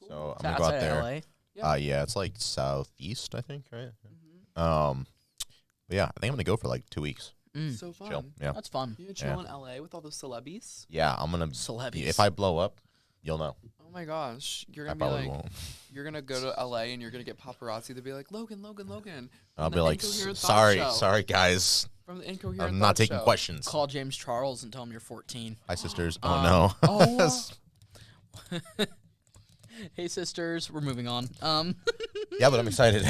Is gonna that go out outside there. LA? Yeah. Yeah, it's like southeast, I think, right? Mm-hmm. But yeah, I think I'm gonna go for like 2 weeks. So fun. Chill. Yeah. That's fun. You chill Yeah. in LA with all those celebs? Yeah, I'm gonna. Celebs. If I blow up, you'll know. Oh my gosh. You're I gonna be probably like won't. you're gonna go to LA and you're gonna get paparazzi to be like, Logan. I'll from be the like, Incoherent Thought sorry, Show." sorry guys, From the Incoherent I'm not Thought taking Show. questions. Call James Charles and tell him you're 14. Hi sisters. Um, Oh no. Oh, Hey sisters, we're moving on. Yeah, but I'm excited.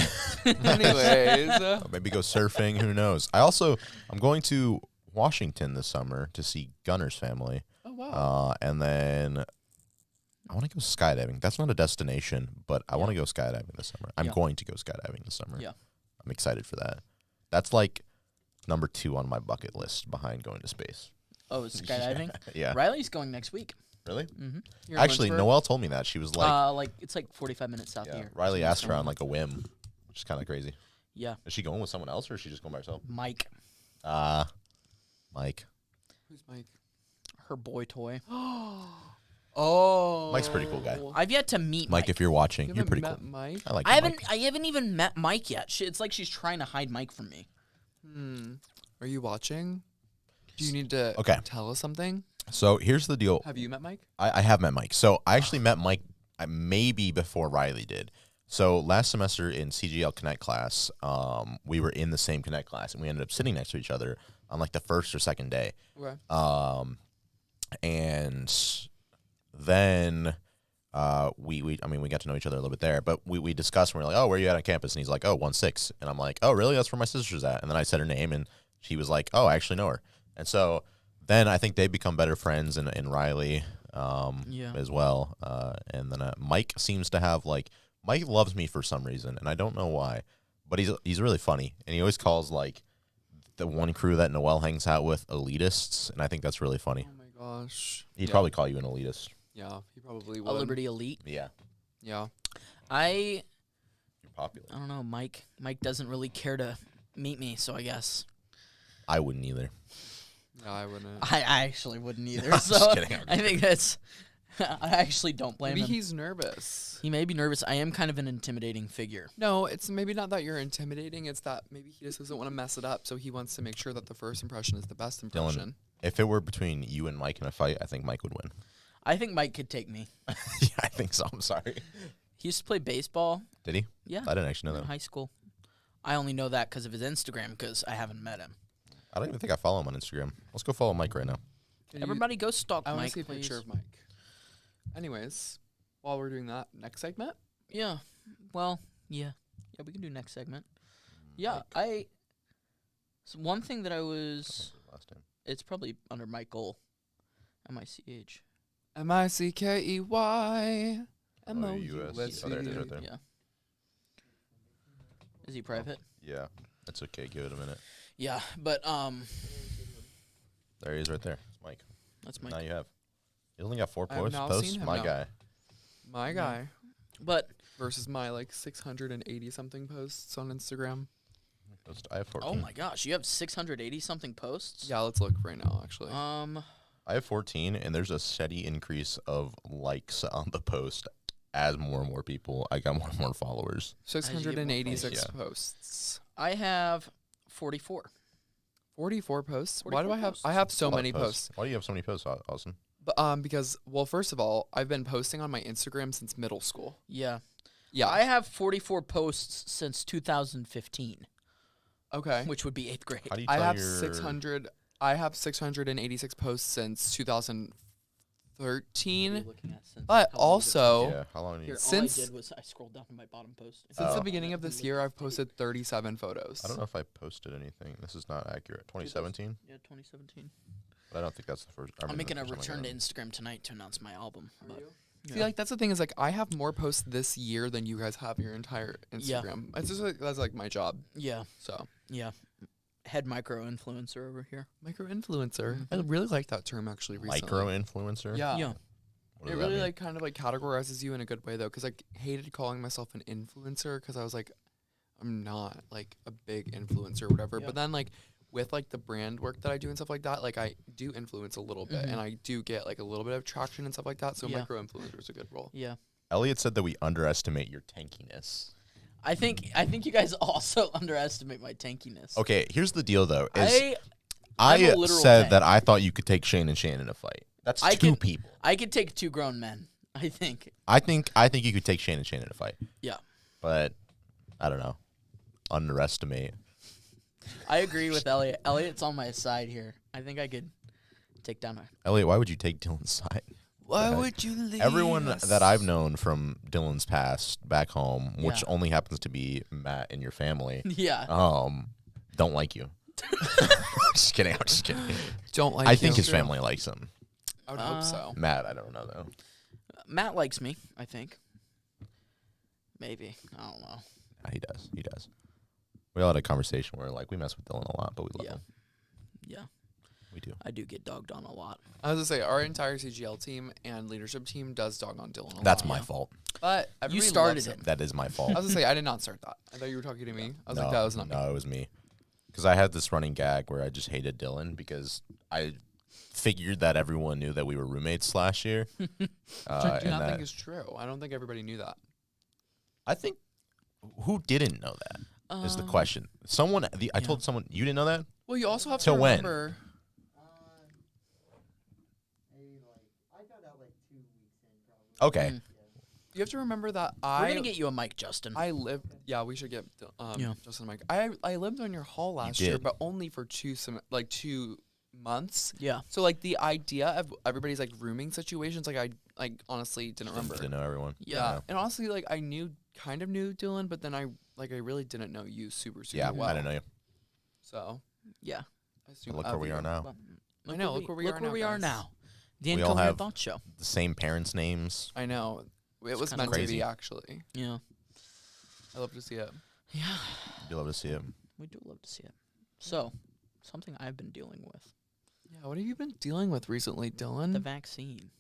anyways. Maybe go surfing. Who knows? I'm going to Washington this summer to see Gunner's family. Oh wow. And then I want to go skydiving. That's not a destination, but I want to go skydiving this summer. I'm going to go skydiving this summer. Yeah. I'm excited for that. That's like number 2 on my bucket list behind going to space. Oh, skydiving? Yeah. Riley's going next week. Really? Mm-hmm. You're in Actually, Lynchburg? Noelle told me that. She was like, It's like 45 minutes south yeah, here. Riley asked her on going. like a whim, which is kind of crazy. Yeah. Is she going with someone else or is she just going by herself? Mike, Mike. Who's Mike? her boy toy. Oh. Mike's a pretty cool guy. I've yet to meet Mike, Mike. if you're watching, You you're haven't pretty met cool. Mike? I like I Mike. haven't even met Mike yet. It's like she's trying to hide Mike from me. Are you watching? Do you need to tell us something? So here's the deal. Have you met Mike? I have met Mike. So I actually met Mike maybe before Riley did. So last semester in CGL Connect class, we were in the same Connect class, and we ended up sitting next to each other on like the first or second day. Okay. And then we got to know each other a little bit there, but we discussed, and we were like, oh, where are you at on campus? And he's like, oh, 1-6. And I'm like, oh, really? That's where my sister's at. And then I said her name, and she was like, oh, I actually know her. And so then I think they become better friends, and Riley as well. And then Mike seems to have, like, Mike loves me for some reason, and I don't know why, but he's really funny, and he always calls, like, the one crew that Noelle hangs out with elitists, and I think that's really funny. Oh my gosh. He'd probably call you an elitist. Yeah, he probably A would. Liberty Elite. Yeah. Yeah. You're popular. I don't know, Mike. Mike doesn't really care to meet me, so I guess I wouldn't either. Yeah, I wouldn't. I actually wouldn't either. I'm so just kidding. I think that's. I actually don't blame Maybe him. he's nervous. He may be nervous. I am kind of an intimidating figure. No, it's maybe not that you're intimidating. It's that maybe he just doesn't want to mess it up, so he wants to make sure that the first impression is the best impression. Dylan, if it were between you and Mike in a fight, I think Mike would win. I think Mike could take me. Yeah, I think so. I'm sorry. He used to play baseball. Did he? Yeah. I didn't actually know in that. high school. I only know that because of his Instagram because I haven't met him. I don't even think I follow him on Instagram. Let's go follow Mike right now. Can you- Everybody go stalk I want to Mike, see a please. picture of Mike. Anyways, while we're doing that, next segment. Yeah. Well, yeah. Yeah, we can do next segment. Yeah, so one thing that I was... Last time. It's probably under Michael. M-I-C-H. MICKEY US. Let's Oh, there it is see. right there. Yeah. Is he private? Yeah. That's okay. Give it a minute. Yeah, but, There he is right there. It's Mike. that's Now Mike. you have. He only got 4 I have posts. now Posts? seen him My now. guy. My guy But, versus my like 680 something posts on Instagram. I have 14. oh my gosh, you have 680-something posts? Yeah, let's look right now. Actually, I have 14, and there's a steady increase of likes on the post as more and more people. I got more and more followers. 686 Yeah. posts. I have 44. 44 posts. Why 44 do I have? posts. I have so A lot of many posts. Why do you have so many posts, Austin? But because well, first of all, I've been posting on my Instagram since middle school. Yeah. Yeah. I have 44 posts since 2015, okay. which would be 8th grade. How do you I tell have your 600. I have 686 posts since 2013. Looking at since But how long also, Yeah, how long do you? Here, since- all I did was I scrolled down to my bottom post. since the beginning of this year, I've posted 37 photos. I don't know if I posted anything. This is not accurate. 2017? Yeah, 2017. But I don't think that's the first. I'm making a that's return to something Instagram tonight to announce my album. But See, like that's the thing is like I have more posts this year than you guys have your entire Yeah. Instagram. It's just like that's like my job. yeah, So yeah. Head micro influencer over here. micro influencer. I really like that term actually recently. Micro influencer. Yeah. Yeah. What It does that really mean? like kind of like categorizes you in a good way though, because I hated calling myself an influencer because I was like, I'm not like a big influencer or whatever. Yeah. But then like with like the brand work that I do and stuff like that, like I do influence a little bit and I do get like a little bit of traction and stuff like that. So Yeah. micro influencer is a good role. Yeah. Elliot said that we underestimate your tankiness. I think you guys also underestimate my tankiness. Okay, here's the deal though. Is I'm a I literal said tank. that I thought you could take Shane and Shane in a fight. That's two people. I could take 2 grown men. I think. I think you could take Shane and Shane in a fight. Yeah. But I don't know. Underestimate. I agree with Elliot. Elliot's on my side here. I think I could take down a. Elliot, why would you take Dylan's side? Why Okay. would you leave Everyone us? that I've known from Dylan's past back home, which Yeah. only happens to be Matt and your family, Yeah. don't like you. Just kidding. I'm just kidding. Don't like I think him. his family likes him. I would hope so. Matt, I don't know though. Matt likes me, I think. Maybe. I don't know. Yeah, he does. He does. We all had a conversation where like we mess with Dylan a lot, but we love Yeah. him. Yeah. We do. I do get dogged on a lot. I was gonna say our entire CGL team and leadership team does dog on Dylan a That's lot. my fault. But You everybody started loves it. him. That is my fault. I was gonna say I did not start that. I thought you were talking to me. I was like, that was not me. No, it was me. Because I had this running gag where I just hated Dylan because I figured that everyone knew that we were roommates last year. Which I do not think is true. I don't think everybody knew that. I think who didn't know that is the question. I told someone you didn't know that. Well, you also have to Till when? remember. Maybe I got out 2 weeks in probably. Okay. You have to remember that We're gonna get you a mic, Justin. I lived. Yeah, we should get Yeah. Justin Mike. I lived on your hall last year, did. but only for 2 months. yeah. So like the idea of everybody's like rooming situations, like I honestly didn't remember. Didn't know everyone. Yeah. And honestly, like I kind of knew Dylan, but then I really didn't know you super Yeah, well. I didn't know you. So Yeah. I assume Look where we are now. I know. Look where we are now, guys. The We all Incoherent have- Thought Show. The same parents' names. I know. It was kinda meant to crazy. be actually. Yeah. I love to see it. Yeah. You love to see him. We do love to see it. So, something I've been dealing with: Yeah. What have you been dealing with recently, Dylan? the vaccine.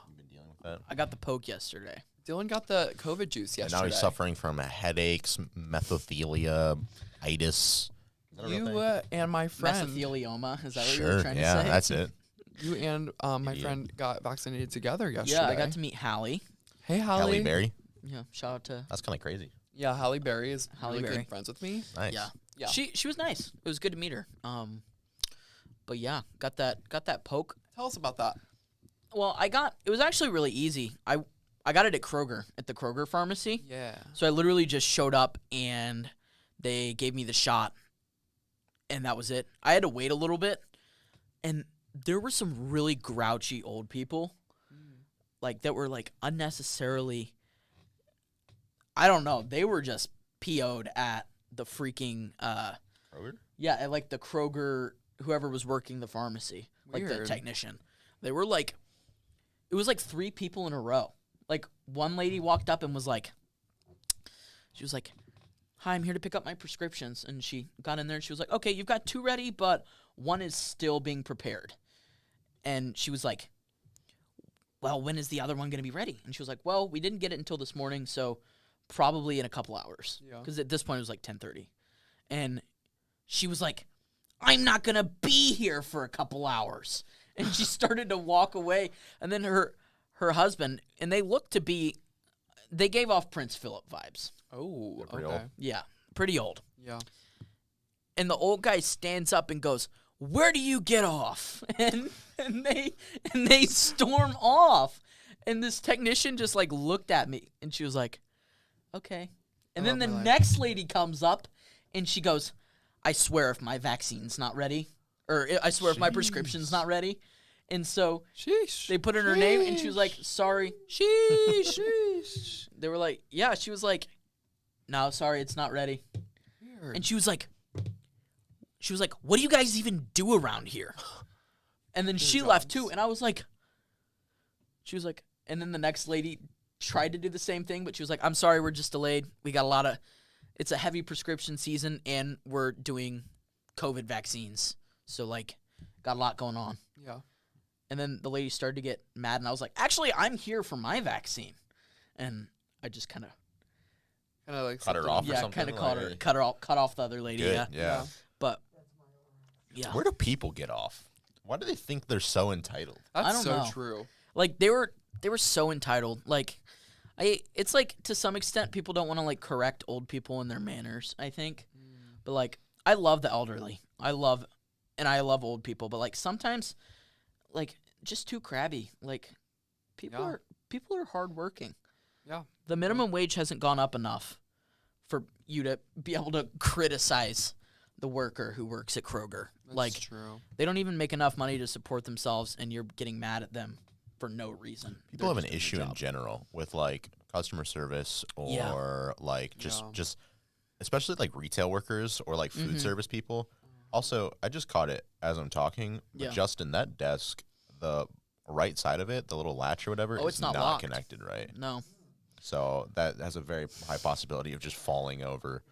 You've been dealing with that. I got the poke yesterday. Dylan got the COVID juice And yesterday. now he's suffering from headaches, mesothelia, itis. Is that a real thing? And my friend, Mesothelioma. Is that what you Sure. were trying Yeah, to say? that's it. you and my Idiot. friend got vaccinated together yesterday. Yeah, I got to meet Hallie. Hey, Halle Hallie. Berry. Yeah, shout out to That's kind of crazy. Yeah, Halle Berry is Halle really Berry. good friends with me. Nice. yeah. Yeah. She was nice. It was good to meet her. But yeah, got that poke. Tell us about that. Well, it was actually really easy. I got it at Kroger, at the Kroger pharmacy. Yeah. So I literally just showed up and they gave me the shot and that was it. I had to wait a little bit and there were some really grouchy old people like that were like unnecessarily, I don't know, they were just PO'd at the freaking Kroger? yeah, at like the Kroger, whoever was working the pharmacy, like the Weird. technician. They were like, it was like 3 people in a row. Like one lady walked up and was like, she was like, "Hi, I'm here to pick up my prescriptions." And she got in there and she was like, "Okay, you've got 2 ready, but 1 is still being prepared." And she was like, "Well, when is the other one going to be ready?" And she was like, "Well, we didn't get it until this morning, so probably in a couple hours." Yeah. Because at this point it was like 10:30. And she was like, "I'm not going to be here for a couple hours." And she started to walk away. And then her husband, and they gave off Prince Philip vibes. Oh, pretty okay. old. Yeah, pretty old. Yeah. And the old guy stands up and goes, "Where do you get off?" And they storm off. And this technician just like looked at me and she was like, "Okay." And then the love my life. next lady comes up and she goes, "I swear if my vaccine's not ready, or I swear if my prescription's not ready." And so Sheesh. they put in her name and she was like, "Sorry." Sheesh. They were like, "Yeah." She was like, "No, sorry, it's not ready." Weird. And she was like, "What do you guys even do around here?" And then she left too. And I was like, and then the next lady tried to do the same thing, but she was like, "I'm sorry, we're just delayed. We got it's a heavy prescription season and we're doing COVID vaccines. So like, got a lot going on." Yeah. And then the lady started to get mad and I was like, "Actually, I'm here for my vaccine." And I just kind of, Kind of like Cut her something- off or yeah, something? kind of cut off the other lady. Good. Yeah. Yeah. But, yeah. Where do people get off? Why do they think they're so entitled? That's I don't so know. true. Like they were so entitled. Like it's like to some extent people don't want to like correct old people in their manners, I think. But like I love the elderly. I love old people, but like sometimes like just too crabby. Like people are hardworking. Yeah. The minimum wage hasn't gone up enough for you to be able to criticize the worker who works at Kroger. That's Like true. they don't even make enough money to support themselves and you're getting mad at them for no reason. People They're have an just doing issue their in job. general with like customer service or Yeah. like just Yeah. just especially like retail workers or like food service people. Also, I just caught it as I'm talking. But Yeah. Justin, that desk, the right side of it, the little latch or whatever, Oh, is it's not locked. connected right. No. So that has a very high possibility of just falling over.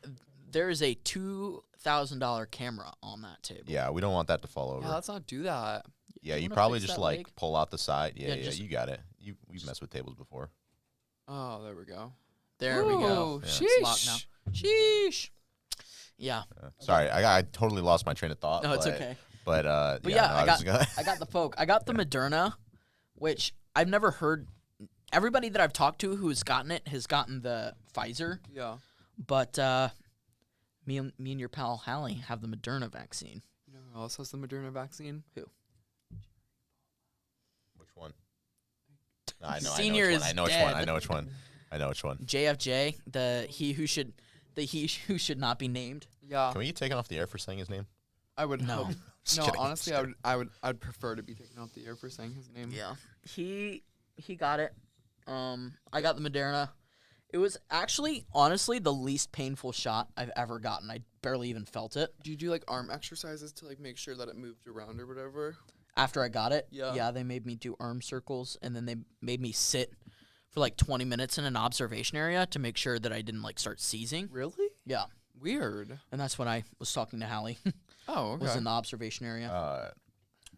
There is a $2,000 camera on that table. Yeah, we don't want that to fall over. Yeah, let's not do that. Yeah, You you wanna probably fix just that like leg? pull out the side. Yeah, Yeah, yeah, just- you got it. We've messed with tables before. Oh, there we go. There we go. Ooh, Yeah. It's sheesh. locked now. Sheesh. Yeah. Sorry, I totally lost my train of thought. No, it's but, okay. But But yeah, yeah, no, I was got gonna- I got the poke. I got the Moderna, which I've never heard. Everybody that I've talked to who's gotten it has gotten the Pfizer, Yeah. but me and your pal Hallie have the Moderna vaccine. You know who else has the Moderna vaccine? Who? Which one? No, I know. Senior is I know which one. I know which one. I know which one. JFJ, the he who should not be named. Yeah. Can we get taken off the air for saying his name? I would No. hope. Just No, kidding, honestly, just I'd prefer to be taken off the air for saying his name. Yeah, he got it. I got the Moderna. It was actually, honestly, the least painful shot I've ever gotten. I barely even felt it Do you do like arm exercises to like make sure that it moved around or whatever? after I got it. Yeah. Yeah, they made me do arm circles, and then they made me sit for like 20 minutes in an observation area to make sure that I didn't like start seizing. Really? Yeah, Weird. and that's when I was talking to Hallie. Oh, okay. Was in the observation area.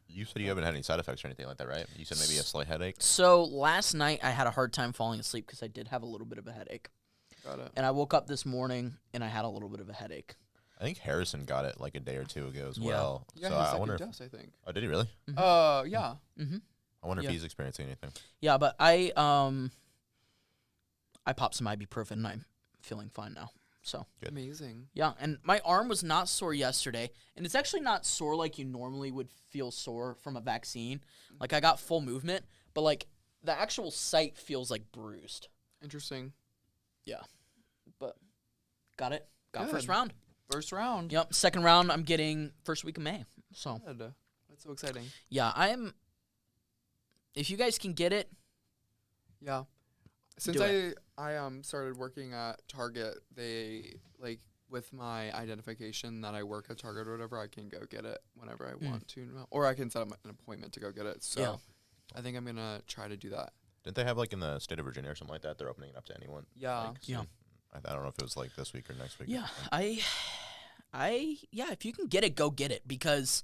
You said you haven't had any side effects or anything like that, right? You said maybe a slight headache. So last night I had a hard time falling asleep because I did have a little bit of a headache, Got it. and I woke up this morning and I had a little bit of a headache. I think Harrison got it like a day or two ago as Yeah. well. Yeah, so his I second wonder. dose, I think. Oh, did he really? Yeah. I wonder Yeah. if he's experiencing anything. Yeah, but I popped some ibuprofen and I'm feeling fine now. So Good. Amazing. yeah, and my arm was not sore yesterday, and it's actually not sore like you normally would feel sore from a vaccine. Like I got full movement, but like the actual site feels like bruised. Interesting. Yeah, but got it. Got Good. first round. First round. Yep, second round I'm getting first week of May. So Good. That's so exciting. yeah, I'm. If you guys can get it, Yeah. Since Do I started working at Target, they like with my identification that I work at Target or whatever, I can go get it whenever I want to, or I can set up an appointment to go get it. So Yeah. I think I'm gonna try to do that. Didn't they have like in the state of Virginia or something like that? They're opening it up to anyone. Yeah. Like, Yeah. soon. I don't know if it was like this week or next week. yeah, yeah, if you can get it, go get it, because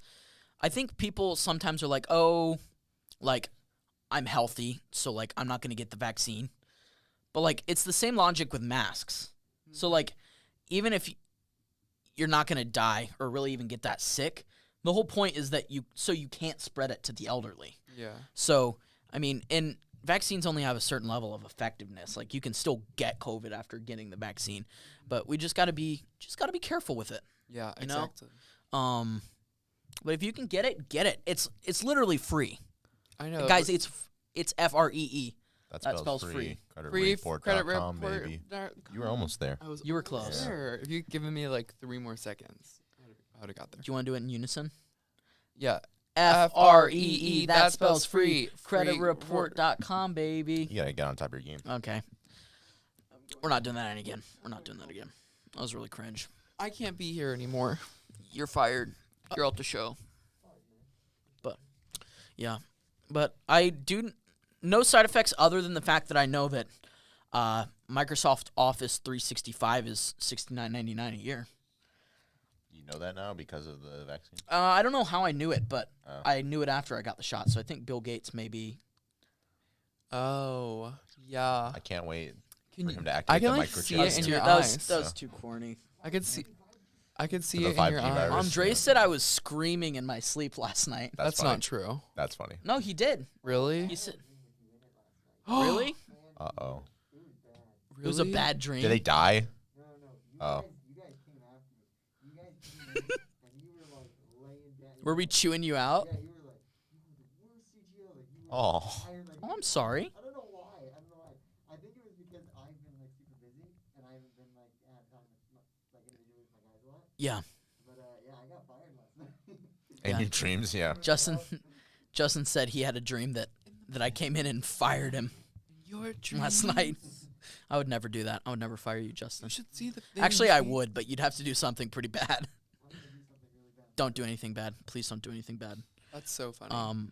I think people sometimes are like, oh, like I'm healthy, so like I'm not gonna get the vaccine. But like it's the same logic with masks. So like even if you're not gonna die or really even get that sick, the whole point is that you can't spread it to the elderly. Yeah. So I mean, and vaccines only have a certain level of effectiveness. Like you can still get COVID after getting the vaccine, but we just gotta be careful with it. Yeah. You know? Exactly. But if you can get it, get it. It's literally free, I know, guys. but It's FREE. That That spells spells free. free credit Credit.com, report. baby. You were almost there. I was You were close. there. If you given me like 3 more seconds, I would have got there. Do you want to do it in unison? Yeah. FREE. That spells free. Free. Creditreport.com, baby. You gotta get on top of your game. Okay. We're not doing that again. We're not doing that again. That was really cringe. I can't be here anymore. You're fired. You're out the show. But yeah, but I do no side effects other than the fact that I know that Microsoft Office 365 is $69.99 a year. You know that now because of the vaccine. I don't know how I knew it, but Oh. I knew it after I got the shot. So I think Bill Gates maybe. Oh, yeah. I can't wait Can for you- him to I activate can the like microchip. see it in your that was, eyes. that was too corny. I could see The it in 5G your eyes. virus. Andre Yeah. said I was screaming in my sleep last night. That's That's funny. not true. That's funny. No, he did. Really? He said, "Really? Uh-oh. It was a bad dream." Did they die? No, Oh. you guys came after me. You guys came in and you were like laying down. Were we chewing you out? Yeah, you were like, you were the worst CGO. Like, you were Oh. tired, like, Oh, I'm sorry. I don't know why. I think it was because I've been like super busy and I haven't been like at time like individually with my guys a lot. Yeah. But yeah, I got fired last night. In Yeah. your dreams, yeah. Justin said he had a dream that I came in and fired him Your last night. I would never do that. I would never fire you, Justin. You should see the. Actually, I would, but you'd have to do something pretty bad. don't do anything bad. Please don't do anything bad. That's so funny.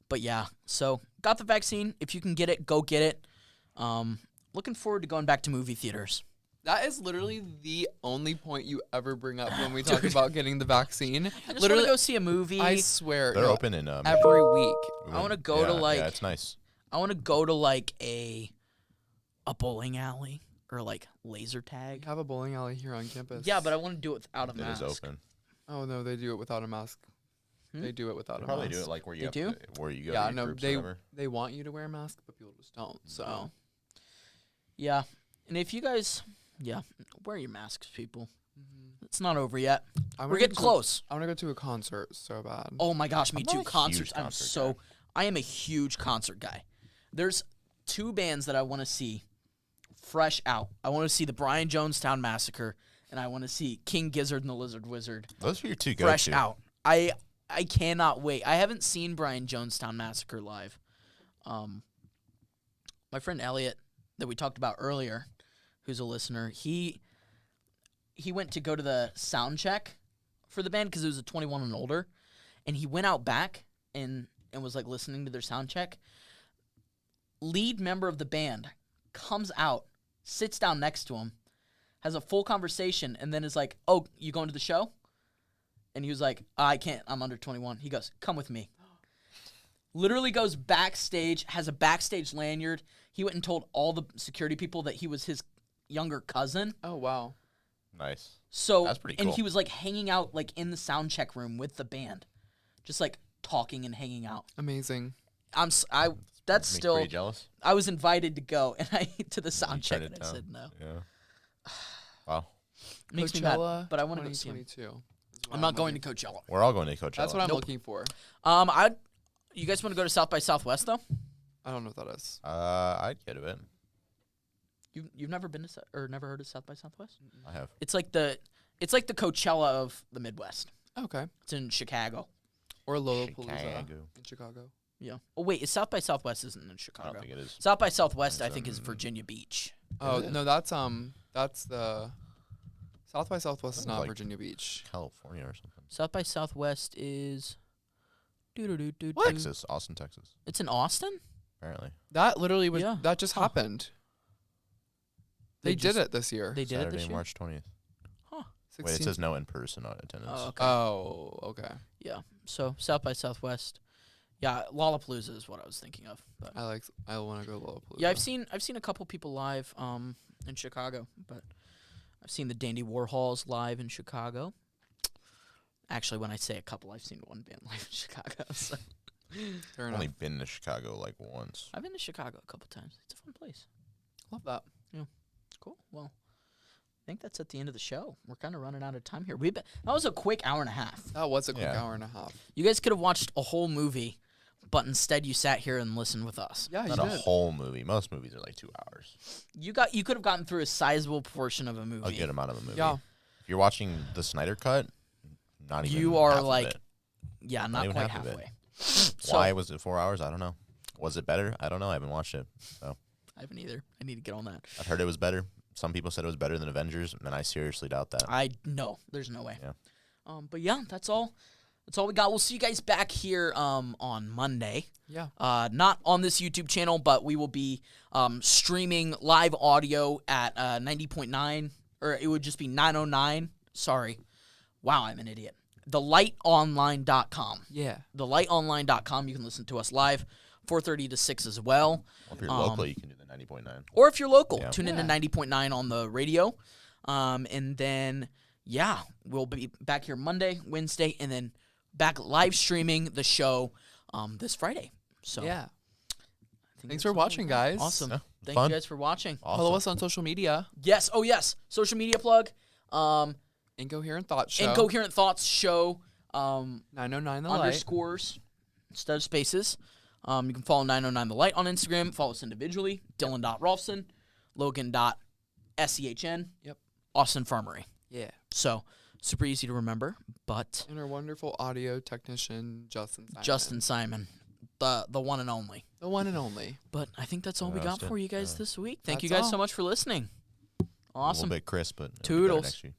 But yeah, so got the vaccine. If you can get it, go get it. Looking forward to going back to movie theaters. That is literally the only point you ever bring up when we talk about getting the vaccine. I just literally, want to go see a movie. I swear. They're open in every week. I want to go to like. Yeah, it's nice. I want to go to like a bowling alley or like laser We tag. have a bowling alley here on campus. Yeah, but I want to do it without a It mask. is open. Oh no, they do it without a mask. They do it without a Probably mask. do it like where you They have do? to, where you go. Yeah, to your no, groups or whatever. they want you to wear a mask, but people just don't. So Oh. Yeah, and if you guys, wear your masks, people. It's not over yet. I We're wanna getting go to close. I want to go to a concert so bad. Oh my gosh, me I'm not too. a huge Concerts. concert guy. I am a huge concert guy. There's 2 bands that I want to see fresh out. I want to see the Brian Jonestown Massacre, and I want to see King Gizzard and the Lizard Wizard Those are your two fresh go-to. out. I cannot wait. I haven't seen Brian Jonestown Massacre live. My friend Elliot that we talked about earlier, who's a listener, he went to go to the sound check for the band because it was a 21 and older, and he went out back and was like listening to their sound check. Lead member of the band comes out, sits down next to him, has a full conversation, and then is like, "Oh, you going to the show?" And he was like, "I can't. I'm under 21." He goes, "Come with me." Literally goes backstage, has a backstage lanyard. He went and told all the security people that he was his younger cousin. Oh wow. Nice. So, That's pretty and cool. he was like hanging out like in the sound check room with the band, just like talking and hanging out. Amazing. That's Makes me still. pretty jealous. I was invited to go, and I to the sound check, turned and it I down. said no. Yeah. Wow. Makes me mad, Coachella but I want to go see him. 2022 is what I'm not going looking- to Coachella. We're all going to Coachella. That's what I'm Nope. looking for. You guys want to go to South by Southwest though? I don't know what that is. I'd get it. You've never been to or never heard of South by Southwest? I have. It's like the Coachella of the Midwest. Okay. It's in Chicago. Or Lollapalooza Chicago. in Chicago. Yeah. Oh wait, is South by Southwest isn't in I Chicago? don't think it is. South by Southwest, I so. think, is Virginia Beach. Oh it? no, that's the South by Southwest is Sounds not like- Virginia Beach. California or something. South by Southwest is. Texas, Austin, Texas. It's in Austin. Apparently. That literally was Yeah. that just Huh. happened. They, They did just- it this year. They did it Saturday, this year. March 20th. Huh. Wait, it says no in-person attendance. Oh, okay. Oh, okay. Yeah. So South by Southwest. Yeah, Lollapalooza is what I was thinking of. But I want to go to Lollapalooza. yeah, I've seen a couple people live in Chicago, but I've seen the Dandy Warhols live in Chicago. Actually, when I say a couple, I've seen one band live in Chicago. So Fair I've enough. only been to Chicago like once. I've been to Chicago a couple times. It's a fun place. Love that. Cool. Well, I think that's at the end of the show. We're kind of running out of time here. That was a quick hour and a half. That was a quick Yeah. hour and a half. You guys could have watched a whole movie, but instead you sat here and listened with us. Yeah, Not you a did. whole movie. Most movies are like 2 hours. You could have gotten through a sizable portion of a movie. A good amount of a movie. Yeah. If you're watching the Snyder Cut, not even You are half of like, it. yeah, Not not even quite half of it. halfway. So, Why was it 4 hours? I don't know. Was it better? I don't know. I haven't watched it. So I haven't either. I need to get on that. I've heard it was better. Some people said it was better than Avengers, and I seriously doubt that. No, there's no way. Yeah. But yeah, that's all. That's all we got. We'll see you guys back here on Monday. Yeah. Not on this YouTube channel, but we will be streaming live audio at 90.9, or it would just be 909. Sorry. Wow, I'm an idiot. TheLightOnline.com. Yeah. TheLightOnline.com. You can listen to us live, 4:30 to 6 as well. Well, if you're local, you can do the 90.9. Or if you're local, Yeah. tune in to 90.9 on the radio. And then, yeah, we'll be back here Monday, Wednesday, and then back live streaming the show this Friday. So Yeah. I think Thanks that's for all we watching, got. guys. Awesome. Yeah, Thank fun. you guys for watching. Awesome. Follow us on social media. Yes. Oh, yes. Social media plug. Incoherent Thoughts Show. Incoherent Thoughts Show. 909 The Light. Underscores instead of spaces. You can follow 909 The Light on Instagram. Follow us individually. Dylan.Rolfson. Logan.SEHN. Yep. Austin Farmery. Yeah. So, super easy to remember, but And our wonderful audio technician, Justin Simon. Justin Simon, the one and only. The one and only. But I think that's all we got Announced it. for you guys this week. Thank you That's guys all. so much for listening. A Awesome. little bit crisp, but it'll be better Toodles. next week.